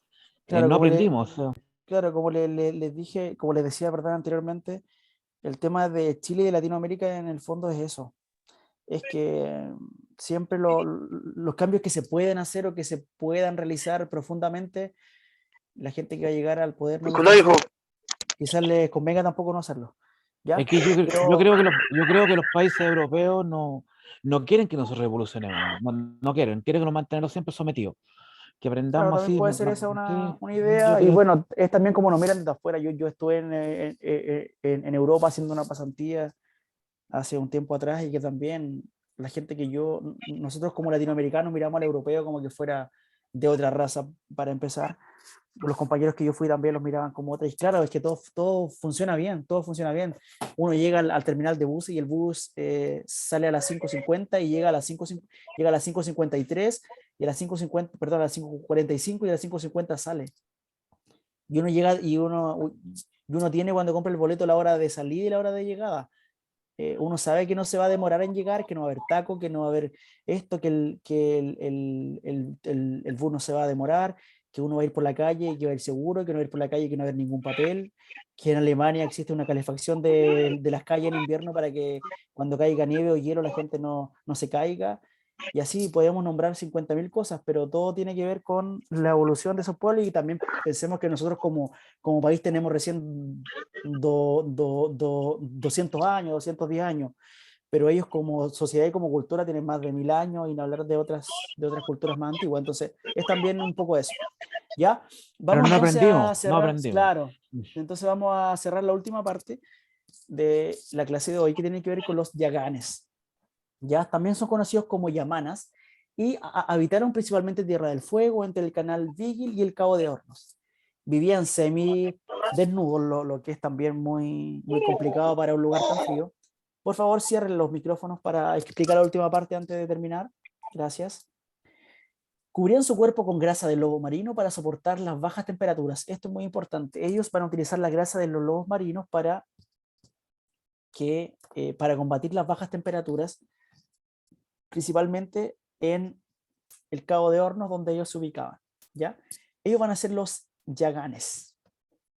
claro, no aprendimos. O sea, claro, como les dije, como les decía, perdón, anteriormente, el tema de Chile y de Latinoamérica en el fondo es eso. Es que siempre los cambios que se pueden hacer o que se puedan realizar profundamente, la gente que va a llegar al poder no los va a hacer. Quizás les convenga tampoco no hacerlo. es ¿Ya? que Pero yo creo que los países europeos no quieren que nos revolucionemos. No quieren, quieren que nos mantenemos siempre sometidos. Que claro, aprendamos también así. puede ser esa Sí, una yo idea. Y te- bueno, es también como nos miran desde afuera. Yo estuve en Europa haciendo una pasantía hace un tiempo atrás y que también la gente nosotros como latinoamericanos miramos al europeo como que fuera de otra raza para empezar. Los compañeros que yo fui también los miraban como otra. Y claro, es que todo funciona bien, todo funciona bien. Uno llega al terminal de bus y el bus sale a las 5:50 y llega a las 5:53 y a las 5:50, perdón, a las 5:45 y a las 5:50 sale. Y uno llega y uno tiene cuando compra el boleto la hora de salida y la hora de llegada. Uno sabe que no se va a demorar en llegar, que no va a haber taco, que no va a haber esto, que el bus no se va a demorar, que uno va a ir por la calle, que va a ir seguro, que no va a ir por la calle, que no va a haber ningún papel, que en Alemania existe una calefacción de las calles en invierno para que cuando caiga nieve o hielo la gente no se caiga. Y así podemos nombrar 50.000 cosas, pero todo tiene que ver con la evolución de esos pueblos y también pensemos que nosotros como país tenemos recién 200 años, 210 años, pero ellos como sociedad y como cultura tienen más de 1000 años y no hablar de otras culturas más antiguas. Entonces, es también un poco eso. ¿Ya? pero Vamos entonces a no cerrar, aprendimos. claro, entonces vamos a cerrar la última parte de la clase de hoy que tiene que ver con los yaganes. Ya también son conocidos como yamanas y habitaron principalmente Tierra del Fuego entre el canal Beagle y el Cabo de Hornos. Vivían semi desnudos, lo que es también muy, muy complicado para un lugar tan frío. Por favor, cierren los micrófonos para explicar la última parte antes de terminar. Gracias. Cubrían su cuerpo con grasa de lobo marino para soportar las bajas temperaturas. Esto es muy importante. Ellos van a utilizar la grasa de los lobos marinos para combatir las bajas temperaturas, principalmente en el Cabo de Hornos, donde ellos se ubicaban. ¿Ya? Ellos van a ser los yaganes.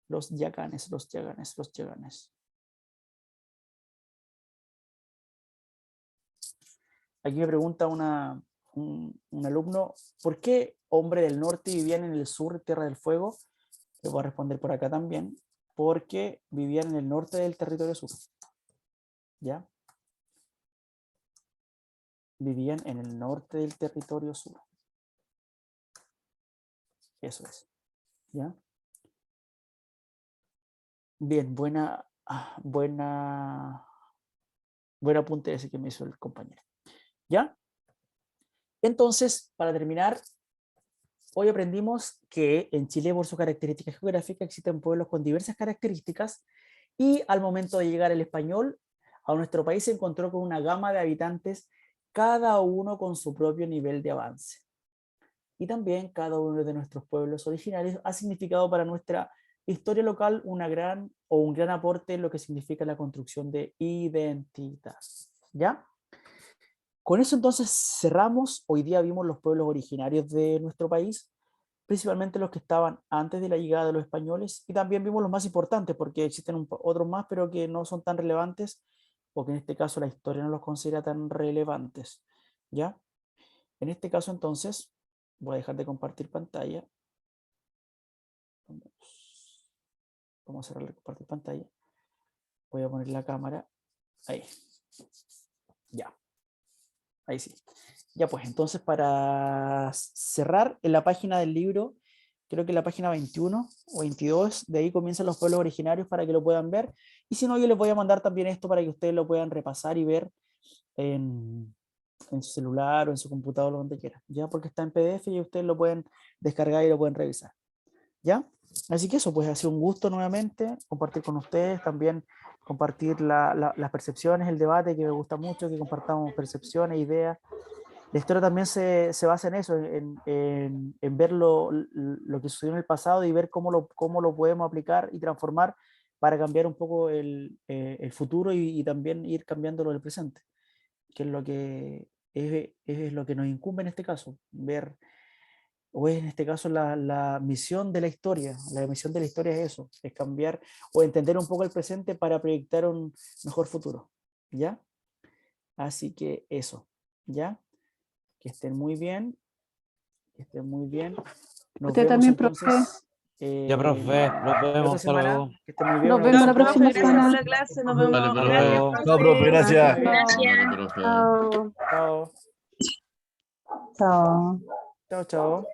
Los yaganes, los yaganes, los yaganes. Aquí me pregunta un alumno, ¿por qué hombres del norte vivían en el sur de Tierra del Fuego? Le voy a responder por acá también. Porque vivían en el norte del territorio sur. ¿Ya? Vivían en el norte del territorio sur. Eso es. ¿Ya? Bien, buen apunte ese que me hizo el compañero. ¿Ya? Entonces, para terminar, hoy aprendimos que en Chile, por su característica geográfica, existen pueblos con diversas características y al momento de llegar el español a nuestro país se encontró con una gama de habitantes, cada uno con su propio nivel de avance. Y también cada uno de nuestros pueblos originarios ha significado para nuestra historia local un gran aporte en lo que significa la construcción de identidad. ¿Ya? Con eso entonces cerramos. Hoy día vimos los pueblos originarios de nuestro país, principalmente los que estaban antes de la llegada de los españoles, y también vimos los más importantes, porque existen otros más, pero que no son tan relevantes, o que en este caso la historia no los considera tan relevantes. ¿Ya? En este caso entonces, voy a dejar de compartir pantalla. Vamos a cerrar el compartir pantalla. Voy a poner la cámara. Ahí. Ya. Ahí sí. Ya pues, entonces para cerrar, en la página del libro, creo que en la página 21 o 22, de ahí comienzan los pueblos originarios para que lo puedan ver. Y si no, yo les voy a mandar también esto para que ustedes lo puedan repasar y ver en su celular o en su computador, donde quieran. Ya, porque está en PDF y ustedes lo pueden descargar y lo pueden revisar. ¿Ya? Así que eso, pues ha sido un gusto nuevamente compartir con ustedes, también compartir las percepciones, el debate, que me gusta mucho, que compartamos percepciones, ideas. La historia también se basa en eso, en ver lo que sucedió en el pasado y ver cómo lo podemos aplicar y transformar para cambiar un poco el futuro y también ir cambiando lo del presente, que es lo que, es lo que nos incumbe en este caso, ver, o es en este caso la misión de la historia. La misión de la historia es eso, es cambiar o entender un poco el presente para proyectar un mejor futuro, ¿ya? Así que eso, ¿ya? Que estén muy bien, que estén muy bien. Nos Usted vemos también, profe. entonces Ya, profe, nos la vemos, otra hasta semana. luego. Que estén muy bien. Nos Un vemos abrazo la a todos. próxima Gracias semana. por la clase, nos vemos. Vale, Hasta profe. Gracias, luego. Chao, profe, profe. gracias. Vale, profe. Chao. Chao. Chao. Chao, chao.